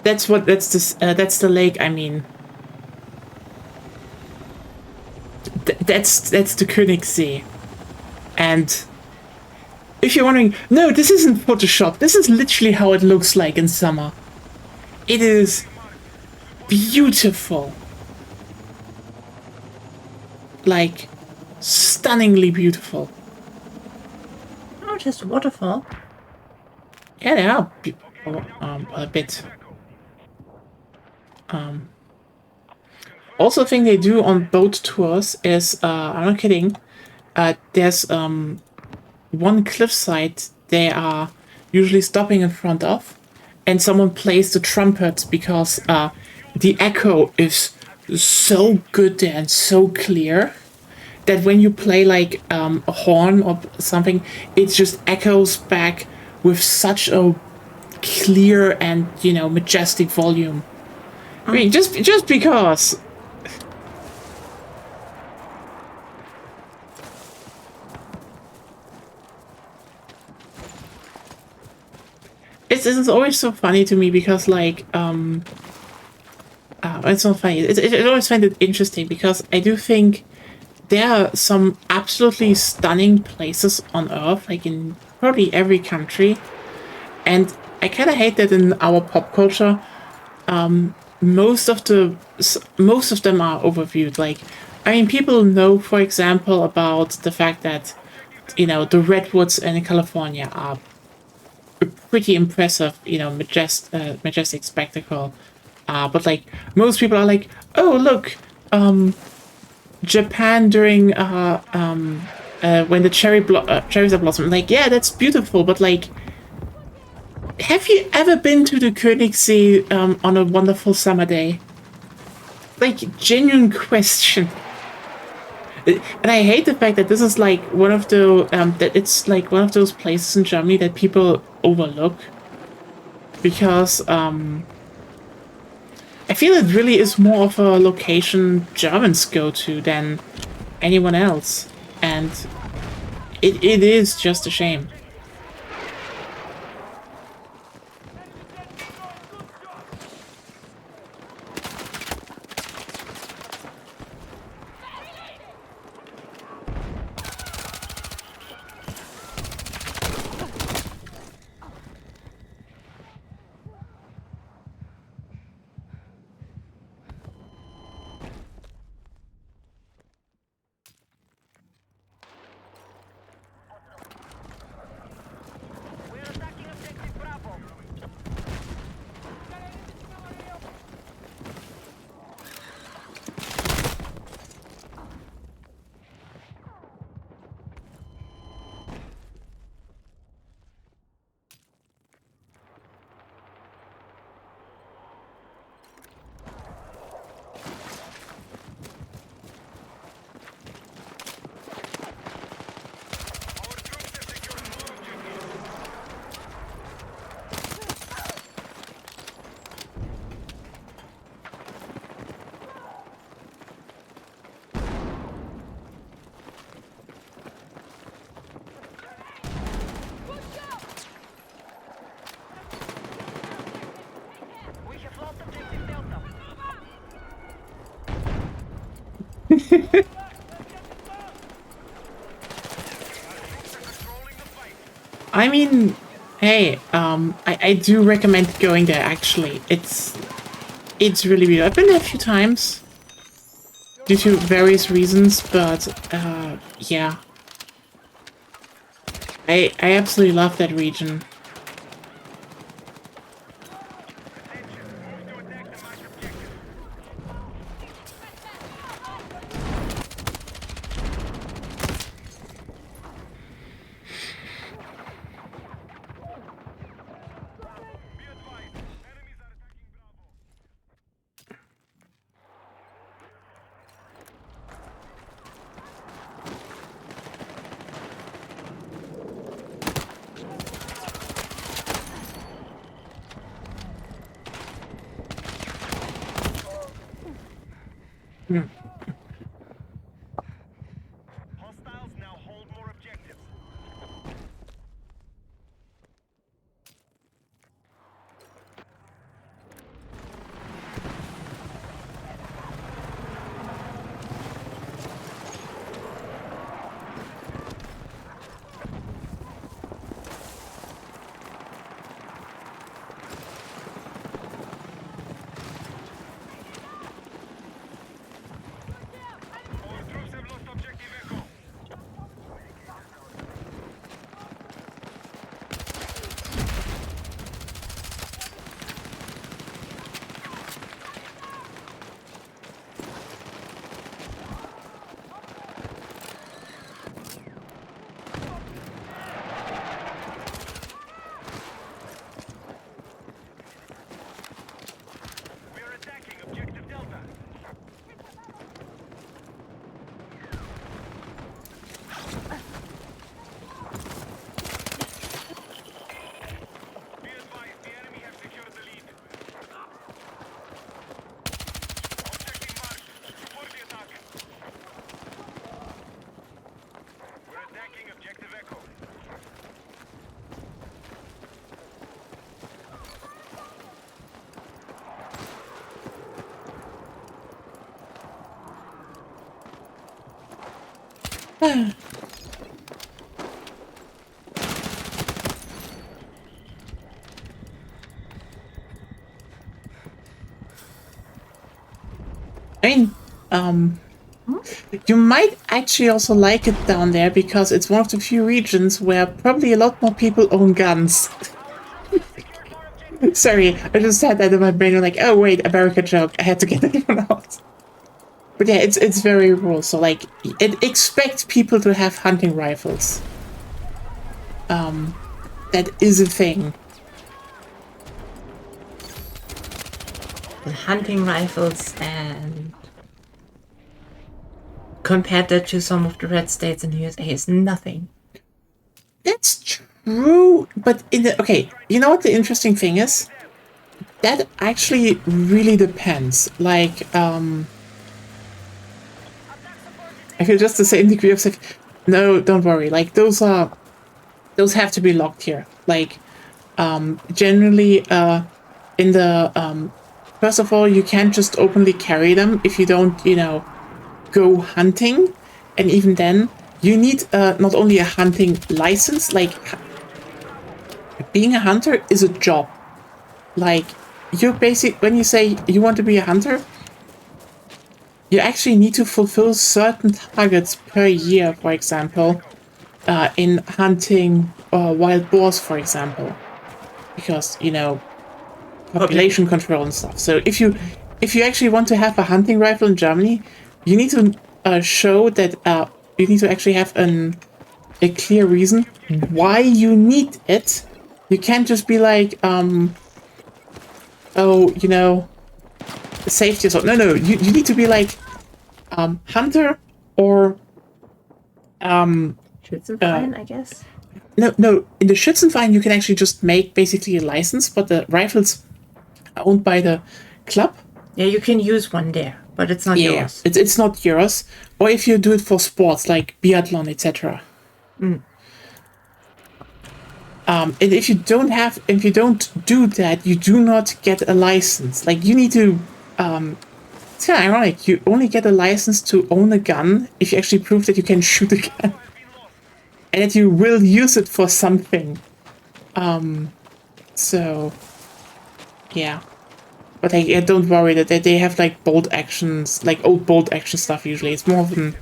that's the lake. I mean, that's the Königssee, and if you're wondering, no, this isn't Photoshop. This is literally how it looks like in summer. It is beautiful, like stunningly beautiful. Oh, just waterfall. Yeah, they are a bit. Also, a thing they do on boat tours is, I'm not kidding, there's one cliffside they are usually stopping in front of, and someone plays the trumpets because the echo is so good there and so clear that when you play like a horn or something, it just echoes back with such a clear and, you know, majestic volume. I mean, just because. It's always so funny to me because, like, it's not funny. I always find it interesting because I do think there are some absolutely stunning places on Earth, like in probably every country, and I kind of hate that in our pop culture, most of them are overviewed. Like, I mean, people know, for example, about the fact that, you know, the redwoods in California are a pretty impressive, you know, majestic spectacle. But like most people are like, oh look, Japan during when the cherries are blossoming. Like, yeah, that's beautiful, but like, have you ever been to the Königssee on a wonderful summer day? Like, genuine question. And I hate the fact that this is like one of the that it's like one of those places in Germany that people overlook, because I feel it really is more of a location Germans go to than anyone else, and it is just a shame. I mean, hey, I do recommend going there, actually. It's really beautiful. I've been there a few times. due to various reasons, but yeah. I absolutely love that region. Hostiles now hold more objectives. Our troops have lost objective Echo. We are attacking objective Delta. Be advised, the enemy have secured the lead. Objective marked. Support the attack. We're attacking objective Echo. I mean, you might actually also like it down there because it's one of the few regions where probably a lot more people own guns. Sorry, I just had that in my brain. I'm like, oh wait, America joke. I had to get that one out. But yeah, it's very rural. So like, it expects people to have hunting rifles. That is a thing. The hunting rifles, and compared that to some of the red states in the USA, is nothing. That's true, but okay, you know what the interesting thing is? That actually really depends. Like, I feel just the same degree of safe. No, don't worry. Like, those have to be locked here. Like, generally, in the, first of all, you can't just openly carry them if you don't, go hunting. And even then, you need not only a hunting license, like, being a hunter is a job. Like, when you say you want to be a hunter, you actually need to fulfill certain targets per year, for example, in hunting wild boars, for example. Because, population control and stuff. So if you actually want to have a hunting rifle in Germany, you need to show that you need to actually have a clear reason why you need it. You can't just be like, safety or something. No, you need to be like hunter or Schützenverein, I guess. No. In the Schützenverein, you can actually just make basically a license, but the rifles are owned by the club. Yeah, you can use one there, but it's not yours. It's not yours. Or if you do it for sports like biathlon, etc. And if you don't do that, you do not get a license. Like, you need to. It's kind of ironic. You only get a license to own a gun if you actually prove that you can shoot a gun. And that you will use it for something. So, yeah. But like, yeah, don't worry that they have like bolt actions, like old bolt action stuff usually. It's more of an,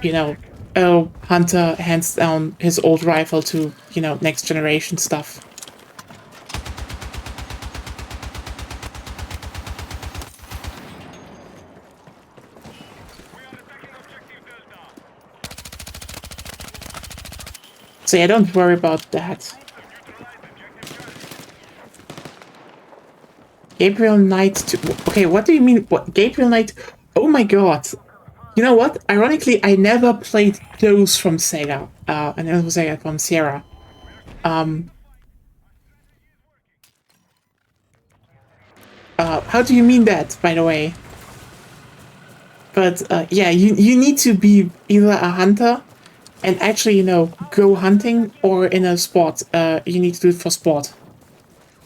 you know, oh, Hunter hands down his old rifle to, you know, next generation stuff. So yeah, don't worry about that. Gabriel Knight to... Okay, what do you mean? What? Gabriel Knight... Oh my god. You know what? Ironically, I never played those from Sega. And it was Sega from Sierra. How do you mean that, by the way? But, yeah, you need to be either a hunter and actually, you know, go hunting, or in a sport. You need to do it for sport.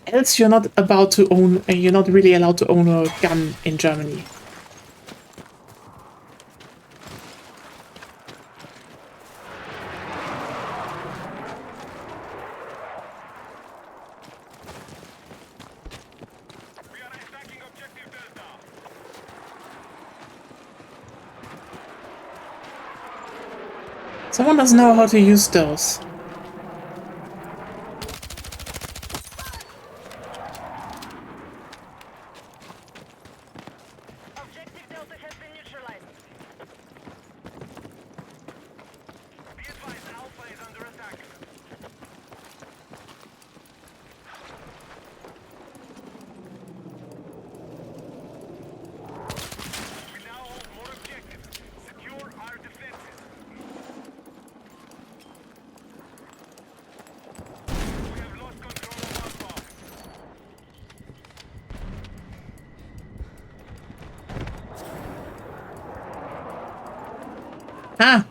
Else you're not about to own... you're not really allowed to own a gun in Germany. Someone doesn't know how to use those. Objective Delta has been neutralized. Be advised, Alpha is under attack. We now hold more objectives. Secure our defenses. We have lost control of Alpha. Ah!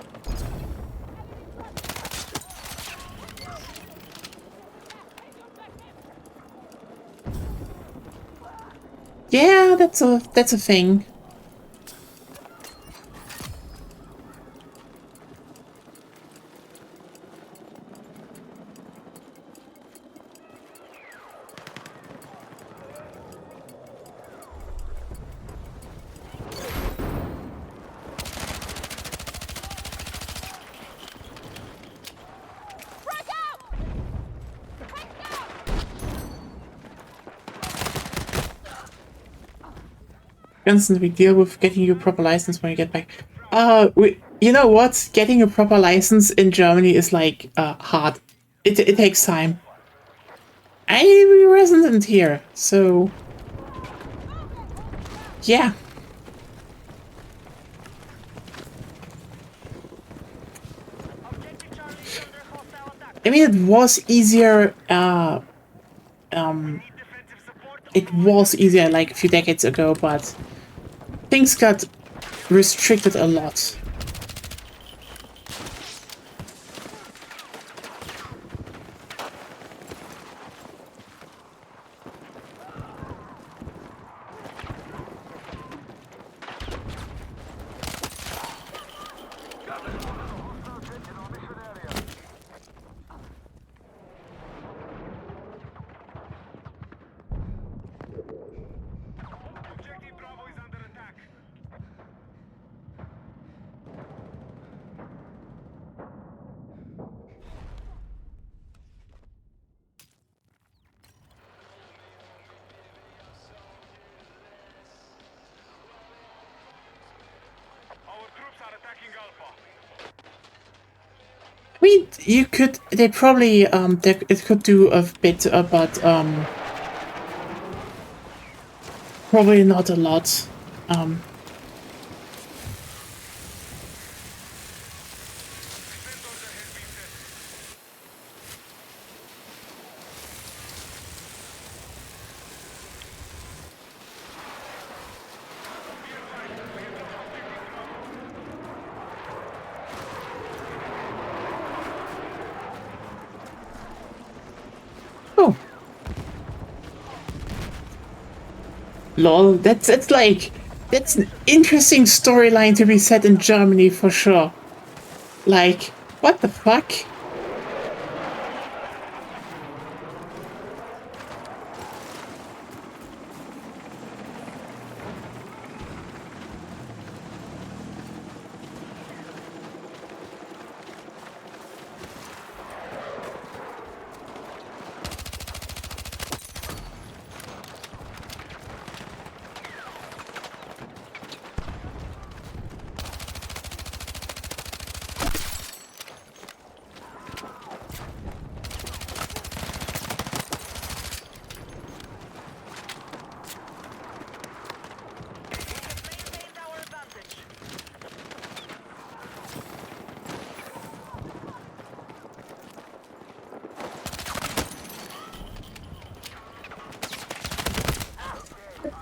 Yeah, that's a thing. Constantly deal with getting your proper license when you get back. You know what? Getting a proper license in Germany is like hard. It takes time. I'm a resident here, so yeah. I mean, it was easier. It was easier like a few decades ago, but things got restricted a lot. Objective Bravo is under attack. Our troops are attacking Alpha. I mean, you could. They probably it could do a bit, but probably not a lot. Oh. Lol, that's an interesting storyline to be set in Germany for sure. Like, what the fuck?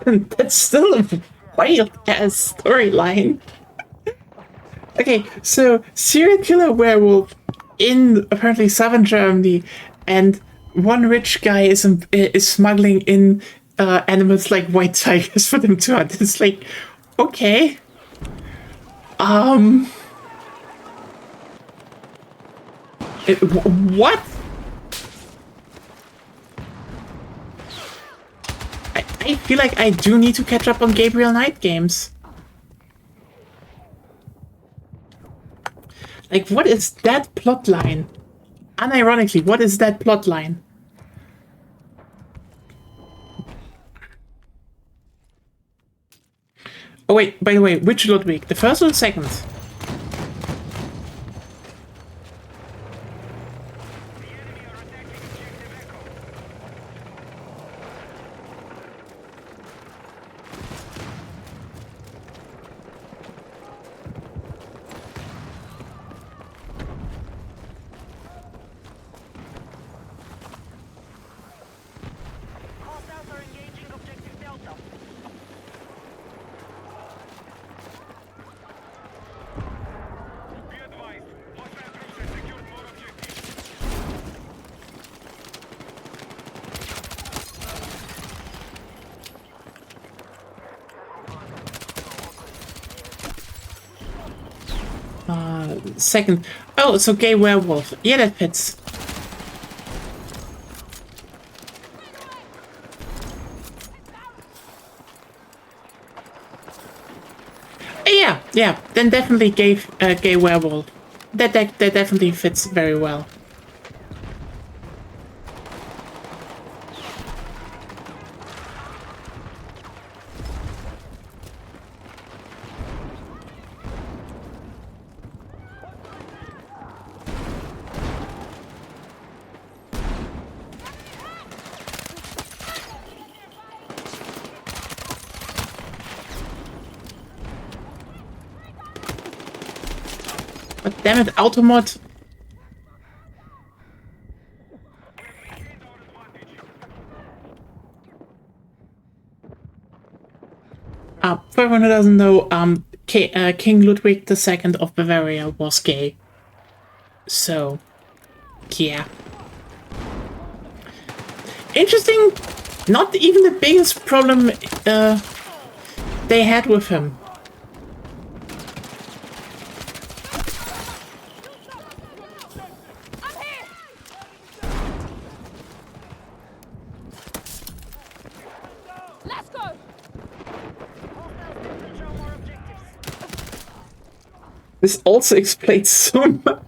That's still a wild ass storyline. Okay, so serial killer werewolf in apparently southern Germany, and one rich guy is smuggling in animals like white tigers for them to hunt. It's like, okay, what? I feel like I do need to catch up on Gabriel Knight games. Like, what is that plotline? Unironically, what is that plotline? Oh wait, by the way, which Ludwig? The first or the second? Hostiles are engaging objective Delta. Be advised, hostile troops have secured more objectives. Second. Oh, so gay werewolf. Yeah, that fits. Yeah. Then definitely gay werewolf. That definitely fits very well. But damn it, Automod. For everyone who doesn't know, King Ludwig II of Bavaria was gay. So, yeah. Interesting. Not even the biggest problem they had with him. Let's go! This also explains so much.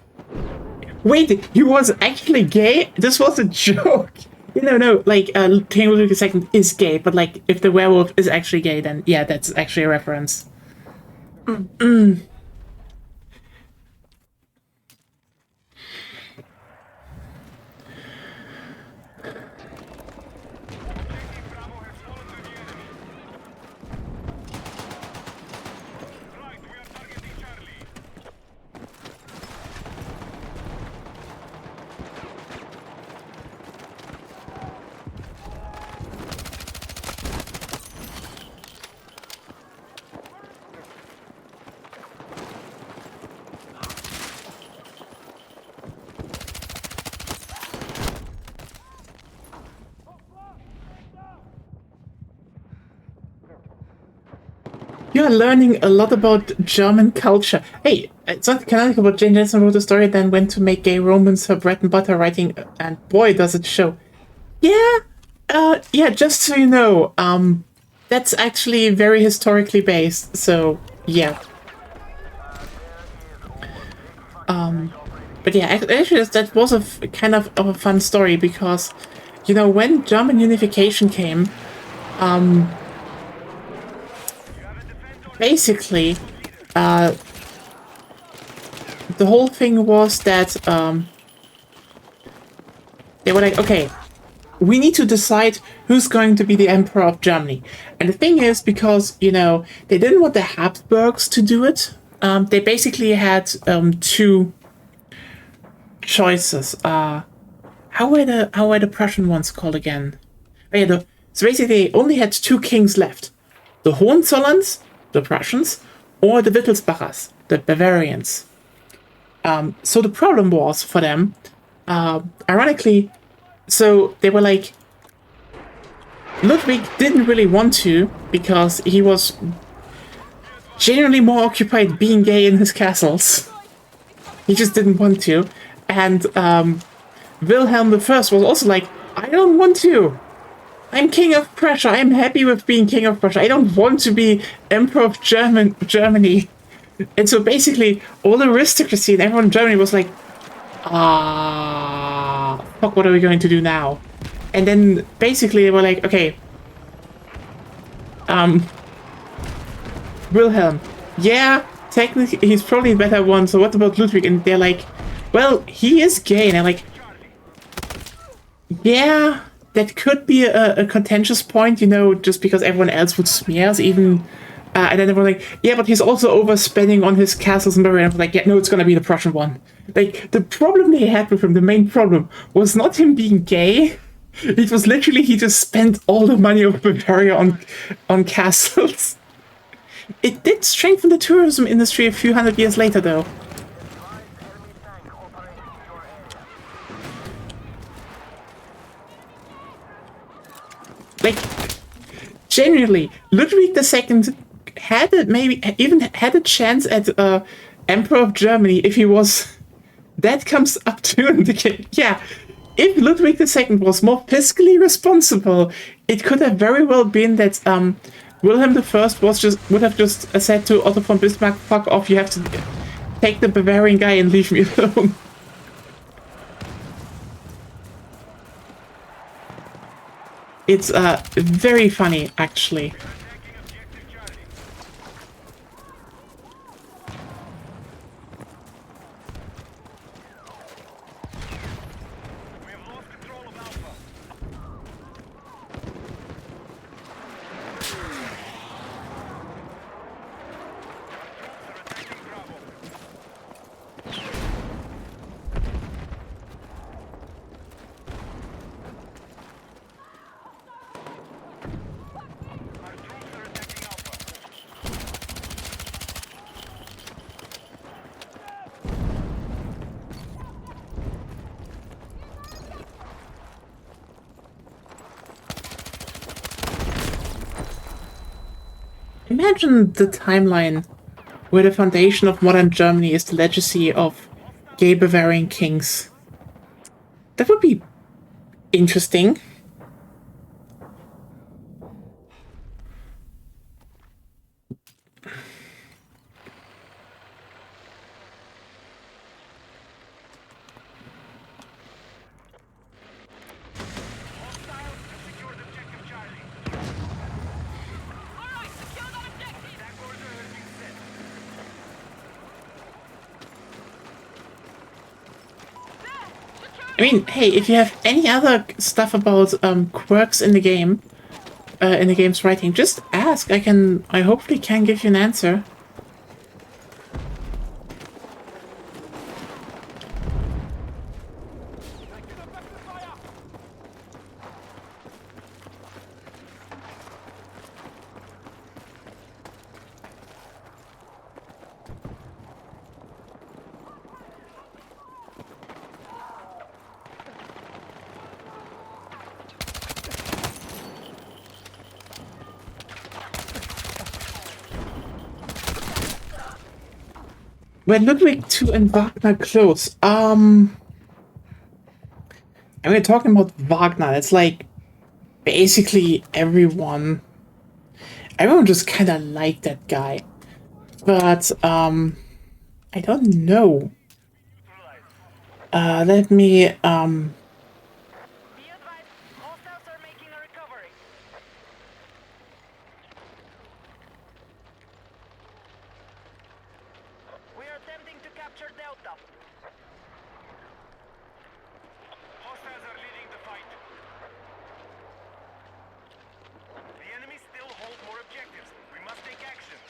Wait, he was actually gay? This was a joke. No, like, King Ludwig II is gay, but, like, if the werewolf is actually gay, then, yeah, that's actually a reference. Right, we are targeting Charlie. You're learning a lot about German culture. Hey, it's not canonical, but Jane Jensen wrote a story, then went to make gay romance her bread and butter writing, and boy, does it show. Yeah, just so you know, that's actually very historically based, so, yeah. But yeah, actually, that was kind of a fun story, because, you know, when German unification came, basically, the whole thing was that they were like, okay, we need to decide who's going to be the emperor of Germany. And the thing is, because, you know, they didn't want the Habsburgs to do it, they basically had two choices. How were the Prussian ones called again? Oh, yeah, So basically, they only had two kings left. The Hohenzollerns, the Prussians, or the Wittelsbachers, the Bavarians. So the problem was for them, ironically, so they were like, Ludwig didn't really want to because he was genuinely more occupied being gay in his castles. He just didn't want to. And Wilhelm I was also like, I don't want to. I'm king of Prussia. I'm happy with being king of Prussia. I don't want to be emperor of Germany. And so basically, all the aristocracy and everyone in Germany was like, fuck, what are we going to do now? And then basically they were like, okay, Wilhelm, yeah, technically he's probably the better one, so what about Ludwig? And they're like, well, he is gay. And I'm like, yeah, that could be a contentious point, you know, just because everyone else would smear us, even... and then they were like, yeah, but he's also overspending on his castles and Bavaria. And I was like, yeah, no, it's gonna be the Prussian one. Like, the problem they had with him, the main problem, was not him being gay. It was literally he just spent all the money of Bavaria on castles. It did strengthen the tourism industry a few hundred years later, though. Like, genuinely, Ludwig II maybe even had a chance at Emperor of Germany if he was... That comes up to in the game. Yeah, if Ludwig II was more fiscally responsible, it could have very well been that Wilhelm I would have just said to Otto von Bismarck, fuck off, you have to take the Bavarian guy and leave me alone. It's very funny, actually. Imagine the timeline where the foundation of modern Germany is the legacy of gay Bavarian kings. That would be interesting. I mean, hey, if you have any other stuff about quirks in the game, in the game's writing, just ask. I hopefully can give you an answer. When Ludwig II and Wagner close, and we're talking about Wagner, it's like basically everyone just kind of liked that guy. But, I don't know. Let me, Be advised, hostiles are making a recovery. We are attempting to capture Delta. Hostiles are leading the fight. The enemy still hold more objectives. We must take action.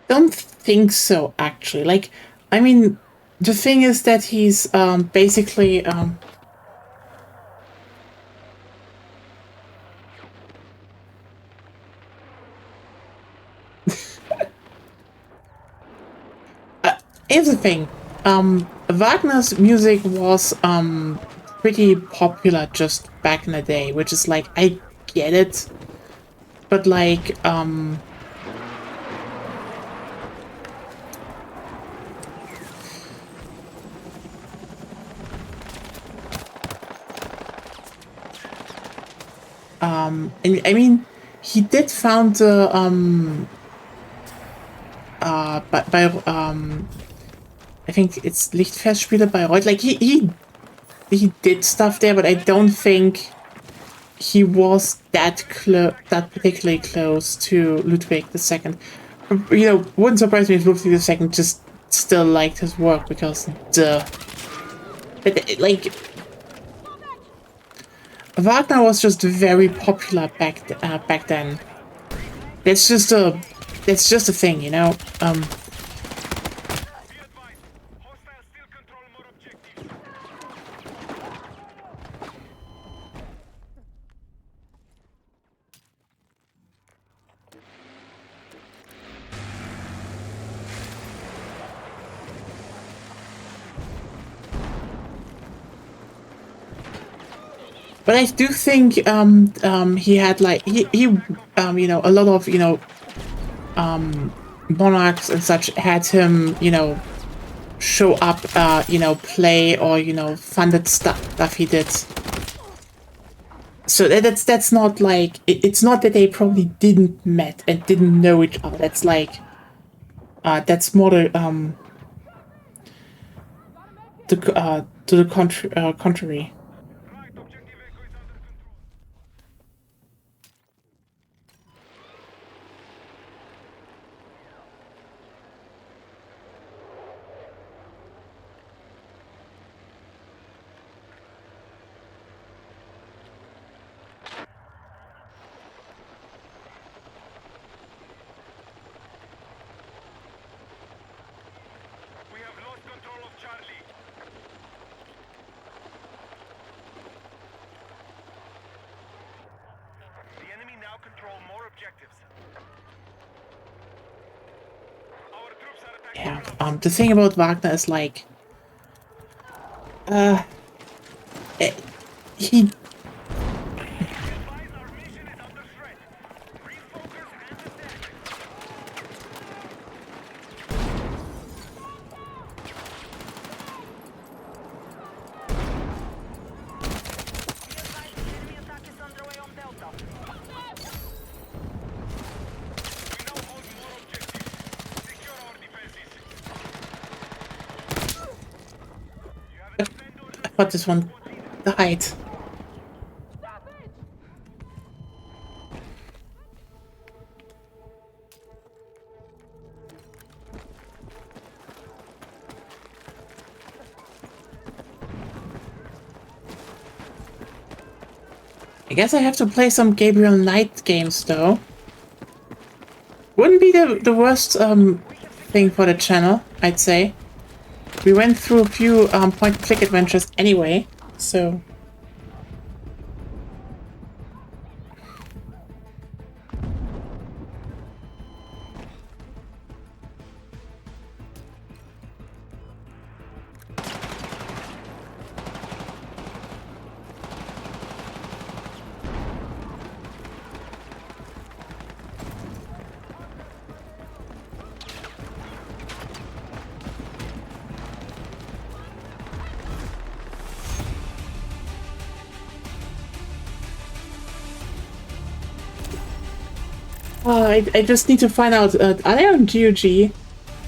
don't think so, actually. Like, I mean, the thing is that he's basically here's the thing. Wagner's music was pretty popular just back in the day, which is like, I get it, but like and I mean, he did found the by I think it's Lichtfestspiele Bayreuth. Like he did stuff there, but I don't think he was that particularly close to Ludwig II. You know, wouldn't surprise me if Ludwig II just still liked his work because duh. But like Wagner was just very popular back then. That's just a thing, you know. But I do think he had like he you know, a lot of, you know, monarchs and such had him, you know, show up, you know, play or, you know, funded stuff he did. So that's not like it's not that they probably didn't met and didn't know each other. That's like that's more the to the contrary. We have lost control of Charlie. The enemy now control more objectives. Our troops are attacking. Yeah. The thing about Wagner is like, eh, he. Our mission is under threat. Refocus and attack. Enemy attack is underway on Delta. We now hold more objectives. Secure our defenses. You have a defender. I thought this one died. I guess I have to play some Gabriel Knight games though. Wouldn't be the worst thing for the channel, I'd say. We went through a few point-and-click adventures anyway, so. I just need to find out, are they on GOG?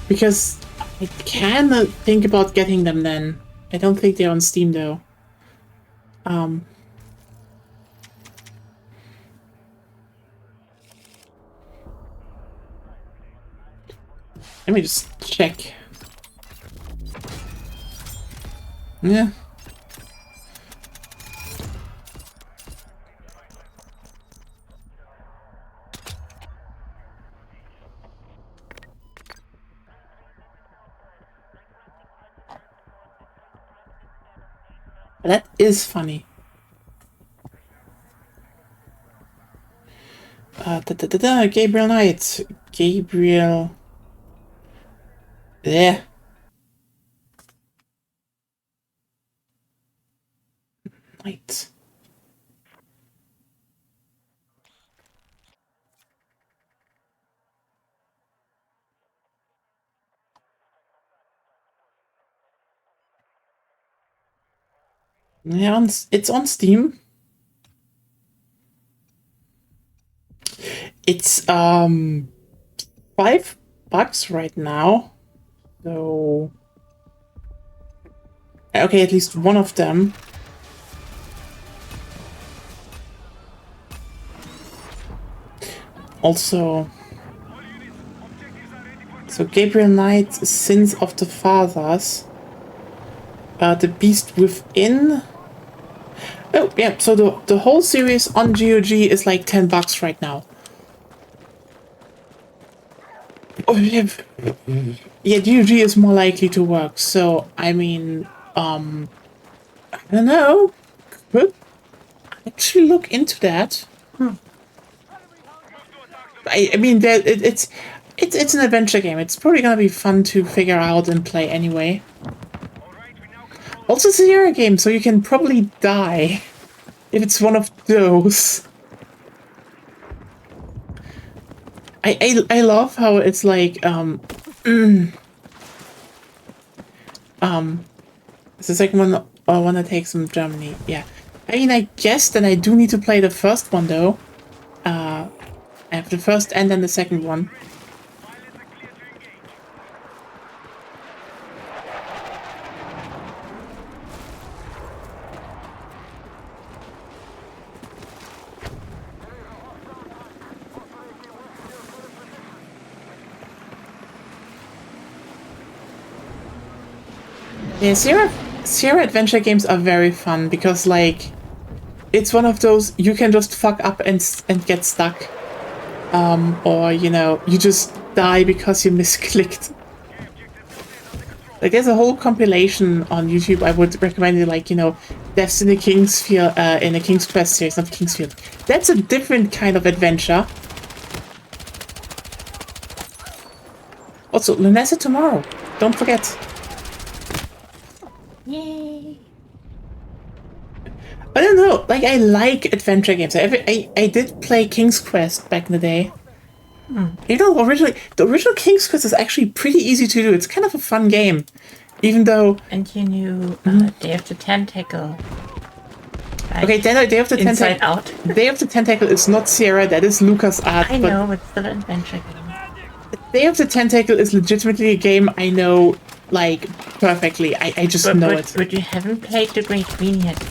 Because I can think about getting them then. I don't think they're on Steam though. Let me just check. Yeah. That is funny. Gabriel Knight. Gabriel. Yeah. Knight. Yeah, it's on Steam. It's $5 right now. So okay, at least one of them. Also, so Gabriel Knight, Sins of the Fathers, The Beast Within. Oh yeah, so the whole series on GOG is like $10 right now. Oh yeah, GOG is more likely to work. So I mean, I don't know. Could actually look into that. I mean, it's an adventure game. It's probably gonna be fun to figure out and play anyway. Also, it's a Sierra game, so you can probably die if it's one of those. I love how it's like it's the second one. I want to take some Germany. Yeah, I mean, I guess that I do need to play the first one though. I have the first and then the second one. Yeah, Sierra adventure games are very fun because, like, it's one of those you can just fuck up and get stuck. Or, you know, you just die because you misclicked. Like, there's a whole compilation on YouTube. I would recommend it, like, you know, Deaths in the Kingsfield, in the King's Quest series, not Kingsfield. That's a different kind of adventure. Also, Lunessa tomorrow. Don't forget. Yay! I don't know, like, I like adventure games. I did play King's Quest back in the day. You know, the original King's Quest is actually pretty easy to do. It's kind of a fun game. Even though... And you knew Day of the Tentacle. Like, okay, Day of the Inside Tentacle... Out. Day of the Tentacle is not Sierra, that is Lucas Art. I know, but still an adventure game. Day of the Tentacle is legitimately a game I know, like, perfectly. I just know it. But you haven't played The Great Green yet.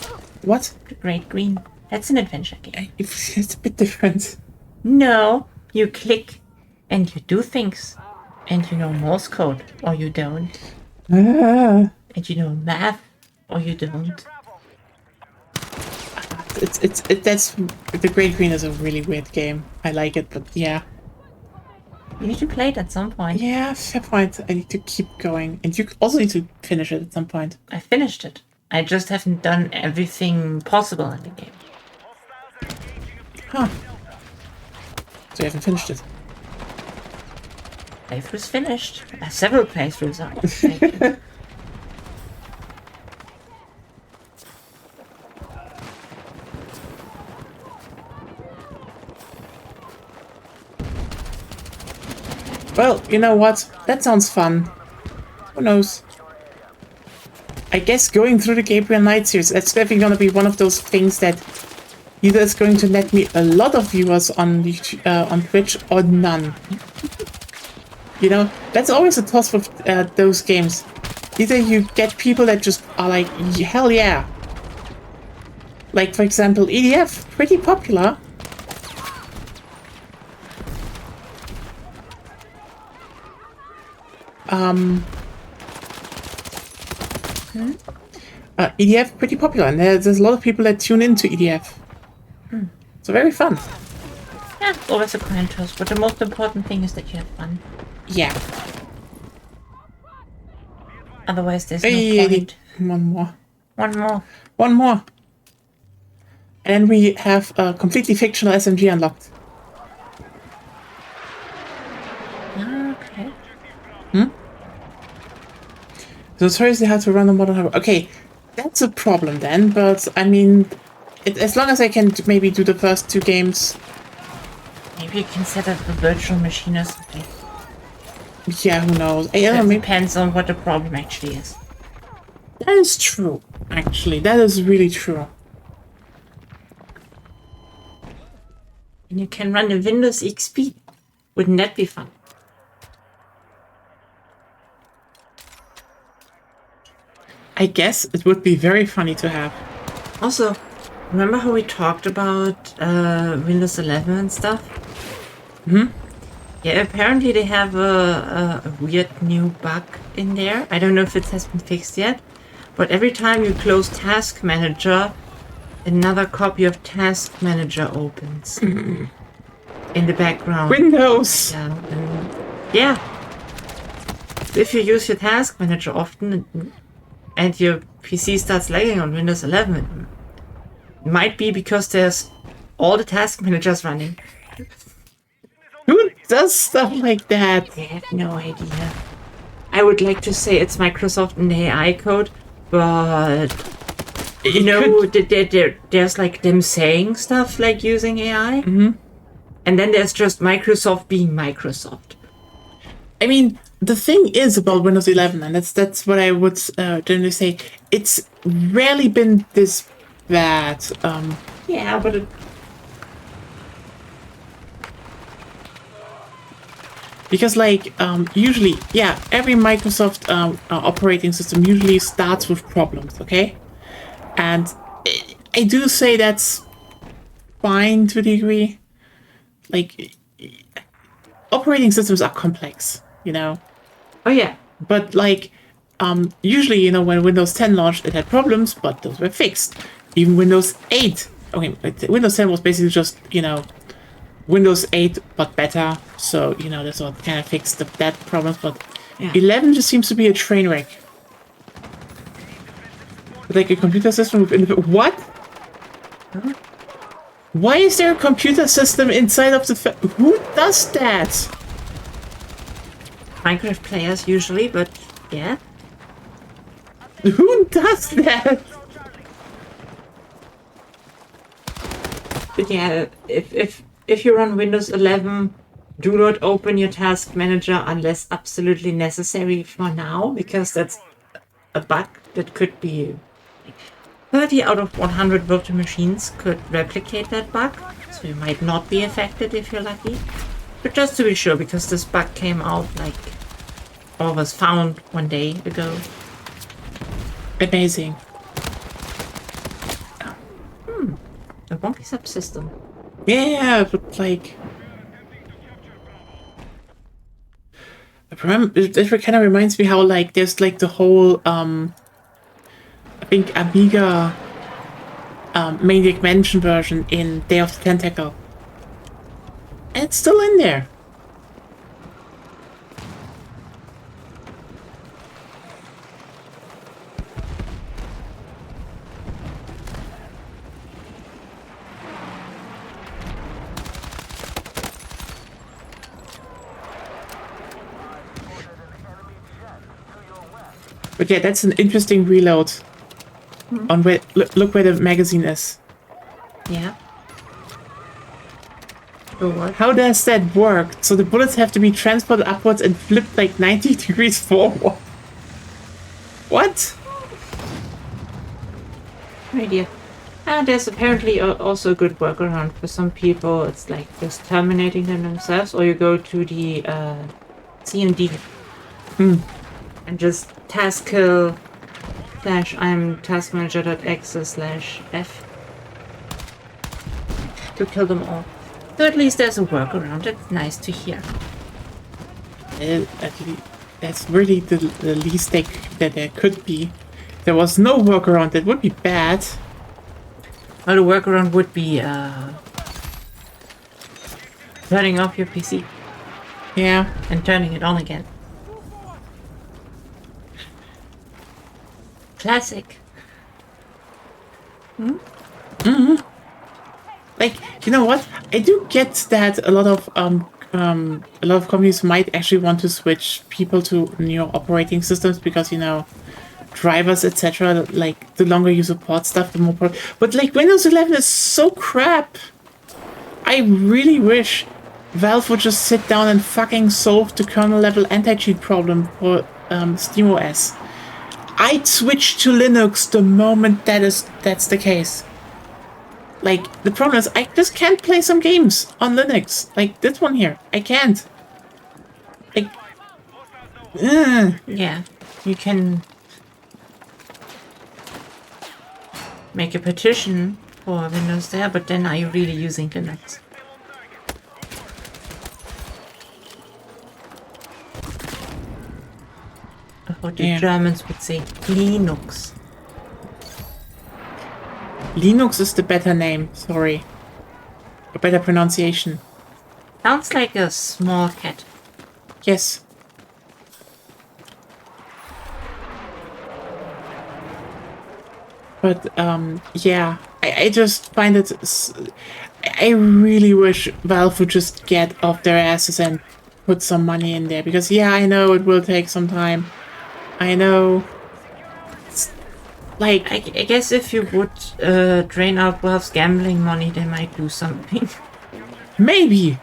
What? The Great Green. That's an adventure game. It's a bit different. No, you click and you do things. And you know Morse code, or you don't. Ah. And you know math, or you don't. That's... The Great Green is a really weird game. I like it, but yeah. You need to play it at some point. Yeah, fair point. I need to keep going. And you also need to finish it at some point. I finished it. I just haven't done everything possible in the game. Huh. So you haven't finished it. Playthrough's finished. Several playthroughs are. Well, you know what? That sounds fun. Who knows? I guess going through the Gabriel Knight series, that's definitely going to be one of those things that either is going to net me a lot of viewers on on Twitch or none. You know, that's always a toss with those games. Either you get people that just are like, hell yeah. Like, for example, EDF, pretty popular. EDF pretty popular, and there's a lot of people that tune into EDF. So very fun. Yeah, it's always a coin toss, but the most important thing is that you have fun. Yeah. Otherwise, there's no point. One more. One more. One more. And we have a completely fictional SMG unlocked. Okay. So seriously, how to run a modern hardware. Okay, that's a problem then. But I mean, as long as I can maybe do the first 2 games. Maybe you can set up a virtual machine or something. Yeah, who knows? I don't know, It maybe depends on what the problem actually is. that is true. Actually, that is really true. And you can run a Windows XP. Wouldn't that be fun? I guess it would be very funny to have. Also, remember how we talked about Windows 11 and stuff? Yeah, apparently they have a weird new bug in there. I don't know if it has been fixed yet. But every time you close Task Manager, another copy of Task Manager opens. In the background. Windows! Yeah. If you use your Task Manager often and your PC starts lagging on Windows 11, it might be because there's all the Task Managers running. Who does stuff like that? I have no idea. I would like to say it's Microsoft in the AI code, but you know, there's like them saying stuff like using AI, and then there's just Microsoft being Microsoft. I mean, the thing is about Windows 11, and that's what I would generally say. It's rarely been this bad. Yeah, but Because, like, usually, yeah, every Microsoft operating system usually starts with problems, okay? And I do say that's fine to a degree. Like, operating systems are complex, you know? oh yeah, But, like, usually, you know, when Windows 10 launched, it had problems, but those were fixed. Even Windows 8, okay, Windows 10 was basically just, you know, Windows 8, but better. So, you know, that's what kind of fixed that problems. But Yeah. 11 just seems to be a train wreck. Like a computer system with... What? Huh? Why is there a computer system inside of the... Who does that? Minecraft players usually, but yeah. Who does that? But yeah, if you run Windows 11, do not open your Task Manager unless absolutely necessary for now, because that's a bug that could be 30 out of 100 virtual machines could replicate that bug, so you might not be affected if you're lucky. But just to be sure, because this bug came out like, or was found one day ago. Amazing. A wonky subsystem. Yeah, but like... It kind of reminds me how, like, there's, like, the whole, I think, Amiga Maniac Mansion version in Day of the Tentacle. And it's still in there. But yeah, that's an interesting reload. On where look where the magazine is. Yeah. So what? How does that work? So the bullets have to be transported upwards and flipped like 90 degrees forward. What? No idea. And there's apparently also a good workaround for some people. It's like just terminating them themselves, or you go to the CMD and just task kill /I'm taskmanager.exe/f to kill them all. So at least there's a workaround. It's nice to hear. That's really the least that there could be. If there was no workaround, that would be bad. Well, the workaround would be turning off your PC Yeah. and turning it on again. Classic. Like, you know what? I do get that a lot of companies might actually want to switch people to new operating systems because, you know, drivers, etc. Like, the longer you support stuff, the more. But like, Windows 11 is so crap. I really wish Valve would just sit down and fucking solve the kernel level anti-cheat problem for SteamOS. I'd switch to Linux the moment that's the case. Like, the problem is I just can't play some games on Linux. Like this one here. I can't. Like, Yeah, you can make a petition for Windows there, but then are you really using Linux? Or what the Yeah. Germans would say, Linux. Linux is the better name, sorry. A better pronunciation. Sounds like a small cat. Yes. But, yeah. I just find it... I really wish Valve would just get off their asses and put some money in there. Because, yeah, I know it will take some time. I know... Like, I guess if you would drain out Valve's gambling money, they might do something. maybe.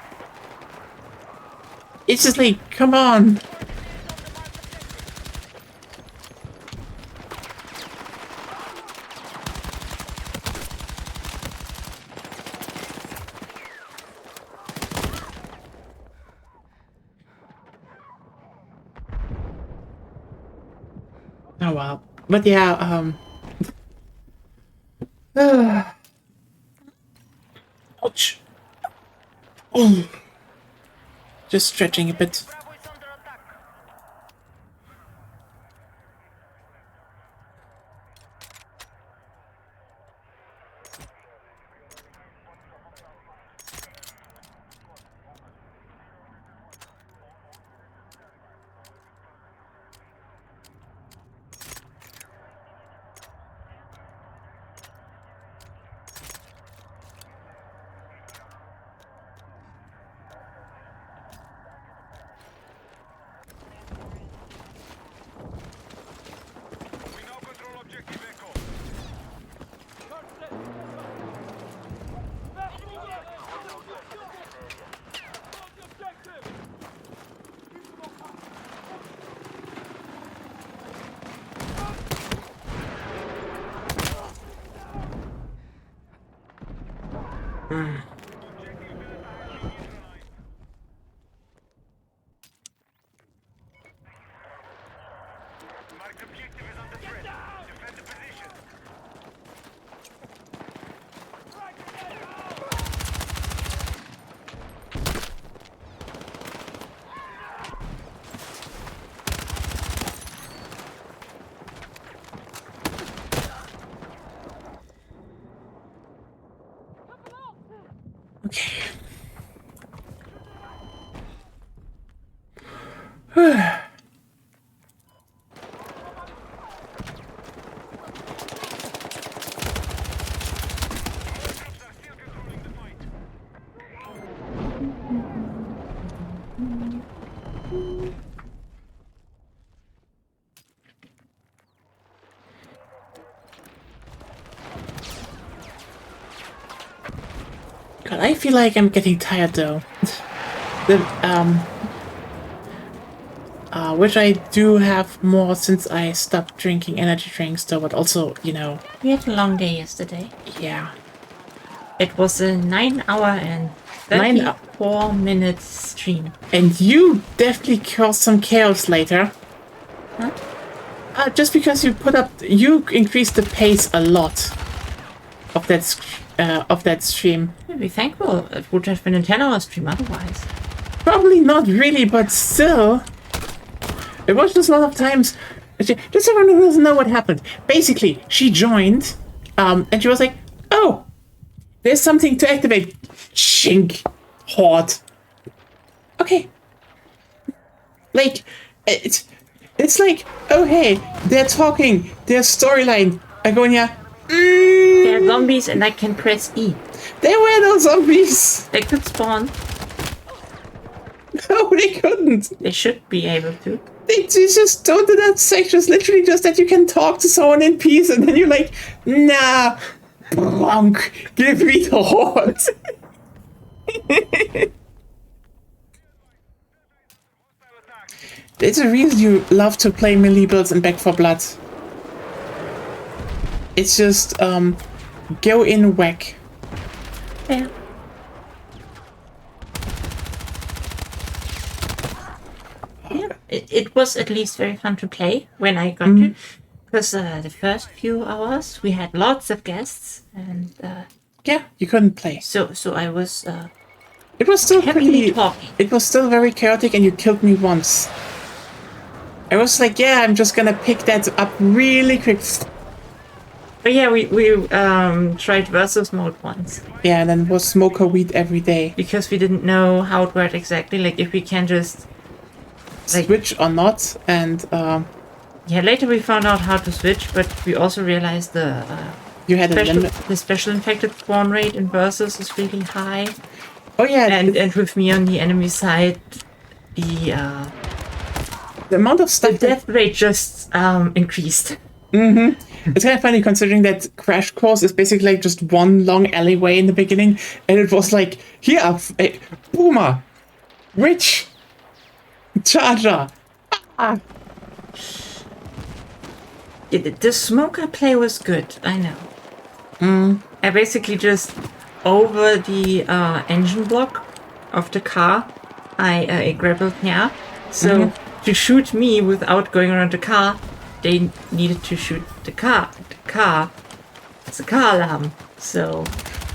It's just like, come on. Oh well. But yeah, ouch. Oh. Just stretching a bit. Okay. God, I feel like I'm getting tired though. Which I do have more since I stopped drinking energy drinks though, but also, you know, We had a long day yesterday. yeah. It was a 9-hour and 34-minute stream. And you definitely caused some chaos later. Huh? Just because you increased the pace a lot of that stream. Be thankful. It would have been a 10-hour stream otherwise. Probably not really, but still. It was just a lot of times. Just everyone who doesn't know what happened. Basically, she joined, and she was like, "Oh, there's something to activate." Chink, hot. Okay. Like, it's like, oh hey, they're talking, their storyline. I go in here. There There are zombies and I can press E. There were no zombies. They could spawn. No, they couldn't. They should be able to. They just don't do that section. It's literally just that you can talk to someone in peace, and then you're like, nah, bronk, give me the horde. There's a reason you love to play melee builds in Back 4 Blood. It's just, go in whack. Yeah. Yeah, it was at least very fun to play when I got to. Because the first few hours we had lots of guests, and Yeah, you couldn't play. so I was It was still heavily pretty... talking. It was still very chaotic, and you killed me once. I was like, yeah, I'm just gonna pick that up really quick. But yeah, we tried versus mode once Yeah, and then it was smoker weed every day. because we didn't know how it worked exactly. Like if we can just like Switch or not, and yeah. Later we found out how to switch, but we also realized you had a limit. the special infected spawn rate in versus is really high, Oh yeah, and with me on the enemy side, the the amount of stuff that, death rate just increased. it's kind of funny considering that Crash Course is basically like just one long alleyway in the beginning, and it was like, here, Boomer, Witch, Charger. Ah. Yeah, the smoker play was good, I know. I basically just, over the engine block of the car, I grappled here. So to shoot me without going around the car, they needed to shoot the car. It's a car alarm. So,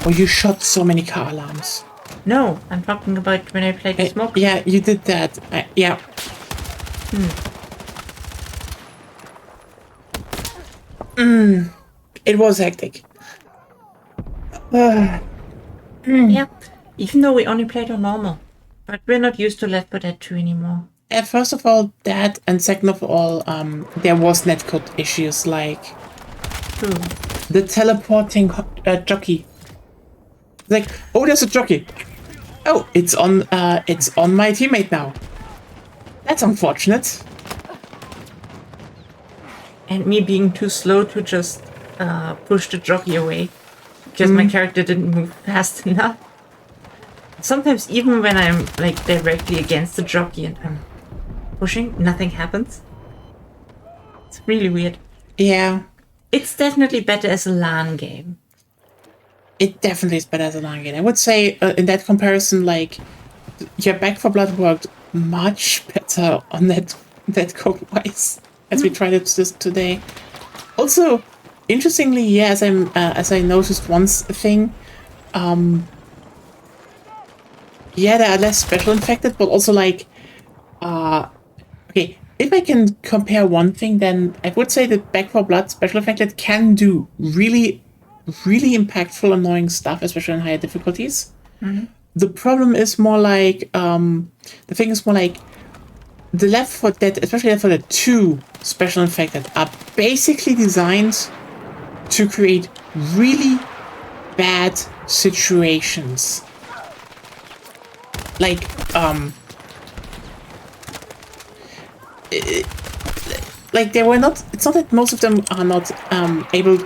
Oh, you shot so many car alarms. no, I'm talking about when I played the smoker. Yeah, you did that. Yeah. It was hectic. Yeah, even though we only played on normal. But we're not used to Left 4 Dead 2 anymore. First of all, that, and second of all, there was netcode issues like True. the teleporting jockey. Like, oh, there's a jockey. Oh, it's on my teammate now. That's unfortunate. And me being too slow to just push the jockey away because my character didn't move fast enough. Sometimes even when I'm like directly against the jockey and I'm pushing, nothing happens. It's really weird. Yeah, It's definitely better as a LAN game. it definitely is better as a long game. I would say in that comparison, like, your Back 4 Blood worked much better on that code wise as we tried it just today. Also, interestingly, yeah, as I noticed once thing, yeah, there are less special infected, but also like, okay, if I can compare one thing, then I would say that Back 4 Blood special infected can do really, really impactful, annoying stuff, especially in higher difficulties. The problem is more like, the thing is more like, the Left 4 Dead, especially Left 4 Dead 2 special infected, are basically designed to create really bad situations. Like, like they were not. It's not that most of them are not unable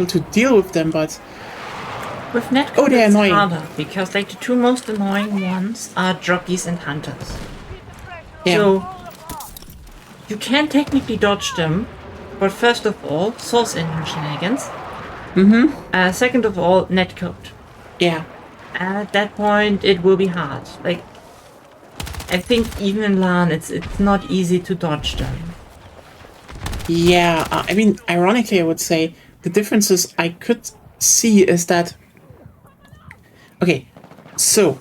to deal with them, but With netcode, Oh, they're it's annoying. harder because like the two most annoying ones are jockeys and hunters. yeah, So you can technically dodge them, but first of all, source engine shenanigans. Second of all, netcode. yeah. At that point, it will be hard. Like, I think even in LAN, it's not easy to dodge them. Yeah, I mean, ironically, I would say the differences I could see is that. Okay, so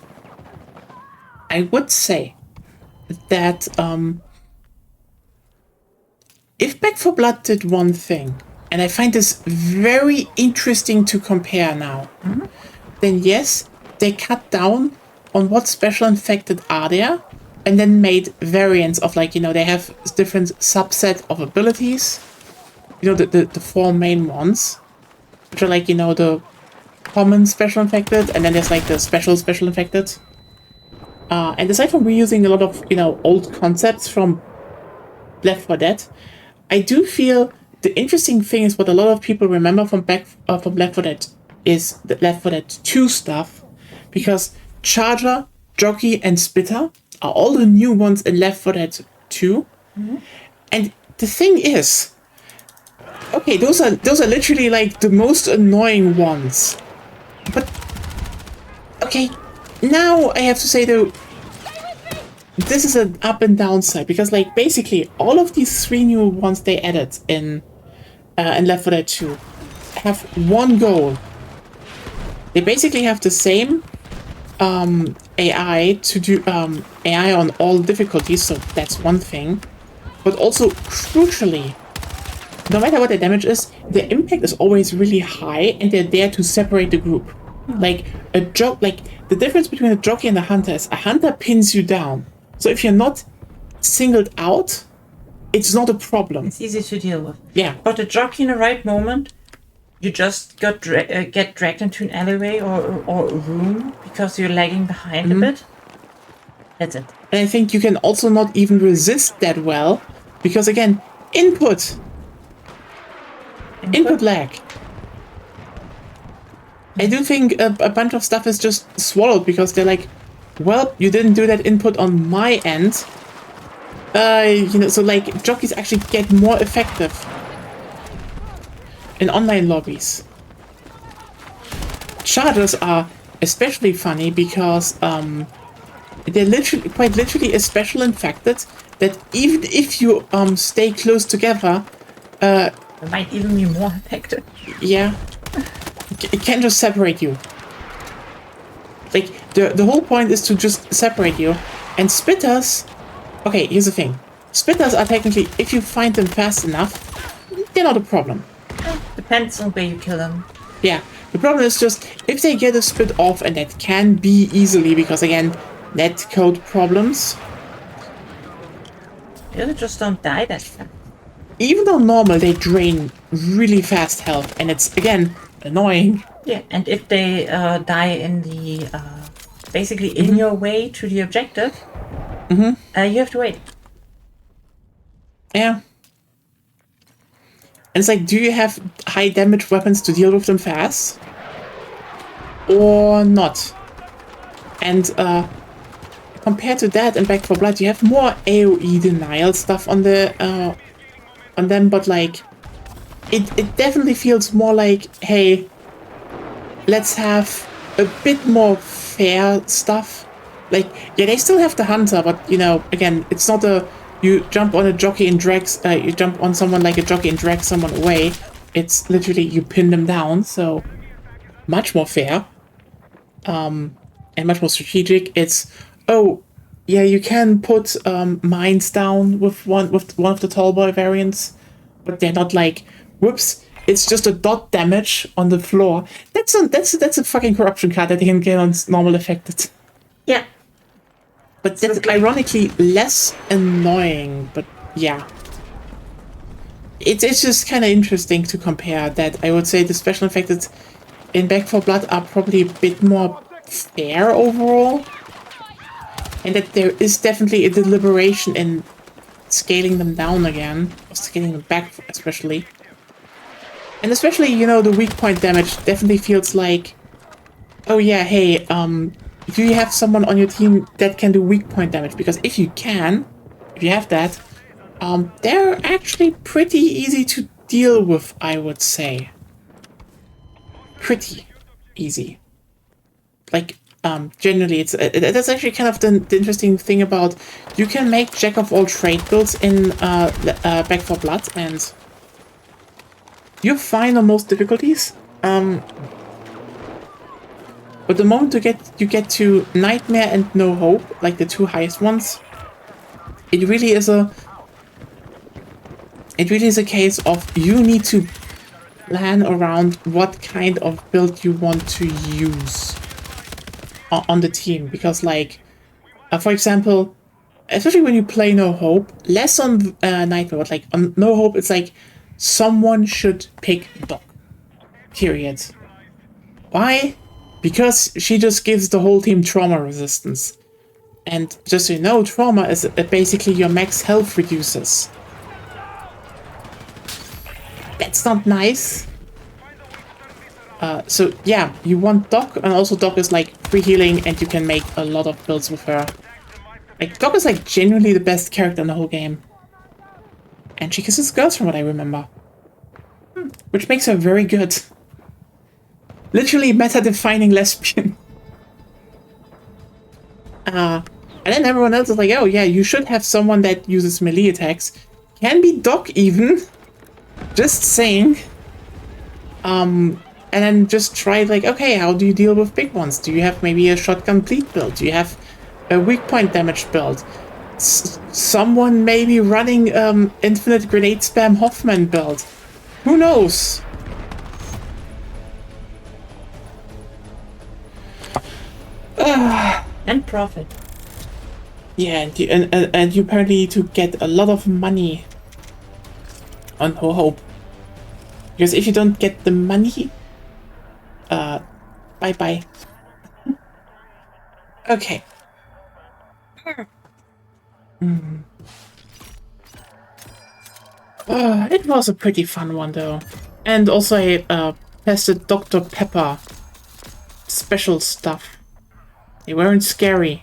I would say that if Back 4 Blood did one thing, and I find this very interesting to compare now, then yes, they cut down on what special infected are there, and then made variants of, like, you know, they have different subset of abilities, you know, the four main ones, which are like, you know, the common special infected, and then there's like the special infected. And aside from reusing a lot of, you know, old concepts from Left 4 Dead, I do feel the interesting thing is what a lot of people remember from Left 4 Dead is the Left 4 Dead 2 stuff, because Charger, Jockey, and Spitter are all the new ones in Left 4 Dead 2. And the thing is, okay, those are literally like the most annoying ones. But okay, now I have to say though, this is an up and down side, because like basically all of these 3 new ones they added in Left 4 Dead 2 have one goal. They basically have the same AI to do AI on all difficulties, so that's one thing. But also crucially, no matter what the damage is, the impact is always really high, and they're there to separate the group. Like the difference between a jockey and a hunter is a hunter pins you down. So if you're not singled out, it's not a problem. It's easy to deal with. Yeah. But a jockey in the right moment, you just get dragged into an alleyway or a room because you're lagging behind a bit. That's it. And I think you can also not even resist that well, because again, input lag. I do think a bunch of stuff is just swallowed because they're like, well, you didn't do that input on my end. You know, so like jockeys actually get more effective in online lobbies. Chargers are especially funny because they're quite literally a special infected that even if you stay close together, It might even be more effective. yeah, it can just separate you. Like the whole point is to just separate you. And spitters, okay, here's the thing. Spitters are technically, if you find them fast enough, they're not a problem. Depends on where you kill them. Yeah, the problem is just if they get a spit off, and that can be easily because again, netcode problems. You just don't die that fast. Even though normal, they drain really fast health, and it's again annoying. Yeah, and if they die in the basically in your way to the objective, you have to wait. Yeah. And it's like, do you have high damage weapons to deal with them fast? Or not? And compared to that and Back 4 Blood, you have more AoE denial stuff on the on them, but like it definitely feels more like, hey, let's have a bit more fair stuff. Like, yeah, they still have the hunter, but you know, again, it's not a you jump on a jockey and drag you jump on someone like a jockey and drag someone away. It's literally you pin them down, so much more fair. And much more strategic. It's, oh yeah, you can put mines down with one of the tall boy variants, but they're not like, whoops, it's just a dot damage on the floor. That's a fucking corruption card that they can get on normal affected. Yeah. But that's ironically less annoying, but yeah. It's just kind of interesting to compare that. I would say the special infected in Back 4 Blood are probably a bit more fair overall. And that there is definitely a deliberation in scaling them down again, or scaling them back especially. And especially, you know, the weak point damage definitely feels like, oh yeah, hey, do you have someone on your team that can do weak point damage? Because if you have that, they're actually pretty easy to deal with, I would say. Pretty easy. Like, generally, that's actually kind of the interesting thing about, you can make jack of all trade builds in Back 4 Blood, and you're fine on most difficulties. But the moment you get to Nightmare and No Hope, like the 2 highest ones, it really is a case of you need to plan around what kind of build you want to use on the team, because like for example, especially when you play No Hope, less on Nightmare, but like on No Hope, it's like someone should pick Doc. Period. Why? Because she just gives the whole team trauma resistance. And just so you know, trauma is basically your max health reduces. That's not nice. So yeah, you want Doc, and also Doc is like free healing, and you can make a lot of builds with her. Like, Doc is like genuinely the best character in the whole game. And she kisses girls from what I remember. Which makes her very good. Literally meta-defining lesbian. And then everyone else is like, oh yeah, you should have someone that uses melee attacks. Can be Doc even. Just saying. And then just try like, okay, how do you deal with big ones? Do you have maybe a shotgun bleed build? Do you have a weak point damage build? Someone maybe running infinite grenade spam Hoffman build. Who knows? And profit. Yeah, and you apparently need to get a lot of money on her hope. Because if you don't get the money, bye-bye. Okay. It was a pretty fun one, though. And also I tested Dr. Pepper special stuff. They weren't scary.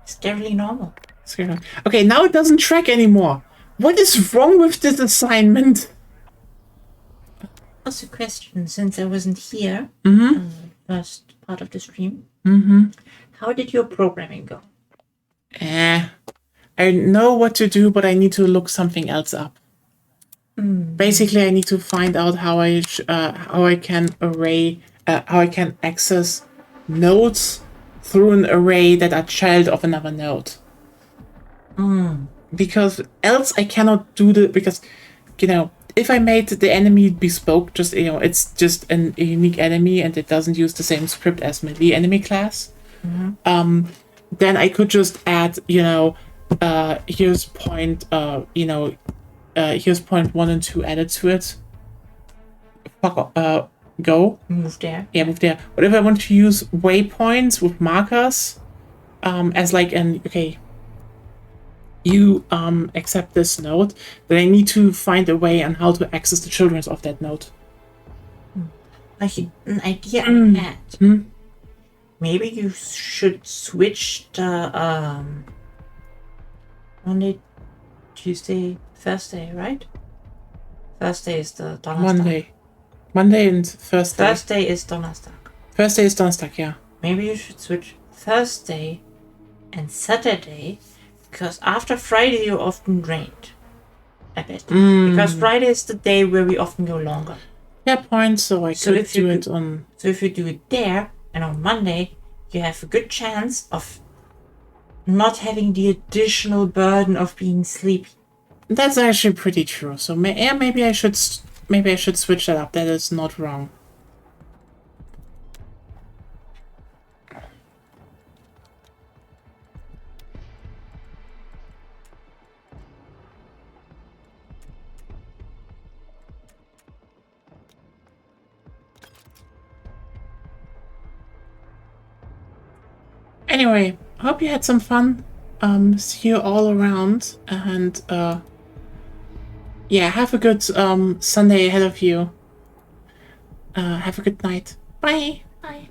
Scarily normal. Scary. Okay, now it doesn't track anymore. What is wrong with this assignment? Also, question, since I wasn't here, first part of the stream, how did your programming go? I know what to do, but I need to look something else up. Basically, I need to find out how I can access nodes through an array that are child of another node. Because else I cannot do because, you know, if I made the enemy bespoke, just, you know, it's just a unique enemy and it doesn't use the same script as the enemy class, then I could just add, you know, here's point, here's point 1 and 2 added to it. Go. Move there. Yeah, move there. But if I want to use waypoints with markers, as like okay, you accept this node, then I need to find a way on how to access the children of that node. Like an idea I had. Maybe you should switch the Monday, Tuesday, Thursday, right? Thursday is the Donnerstag. Monday and Thursday. Thursday is Donnerstag. Thursday is Donnerstag, yeah. Maybe you should switch Thursday and Saturday, because after Friday you're often drained a bit. Because Friday is the day where we often go longer. Yeah, point. So I could do it on. So if you do it there, and on Monday, you have a good chance of not having the additional burden of being sleepy. That's actually pretty true. So maybe I should switch that up. That is not wrong. Anyway, I hope you had some fun. See you all around, and yeah, have a good Sunday ahead of you. Have a good night. Bye. Bye.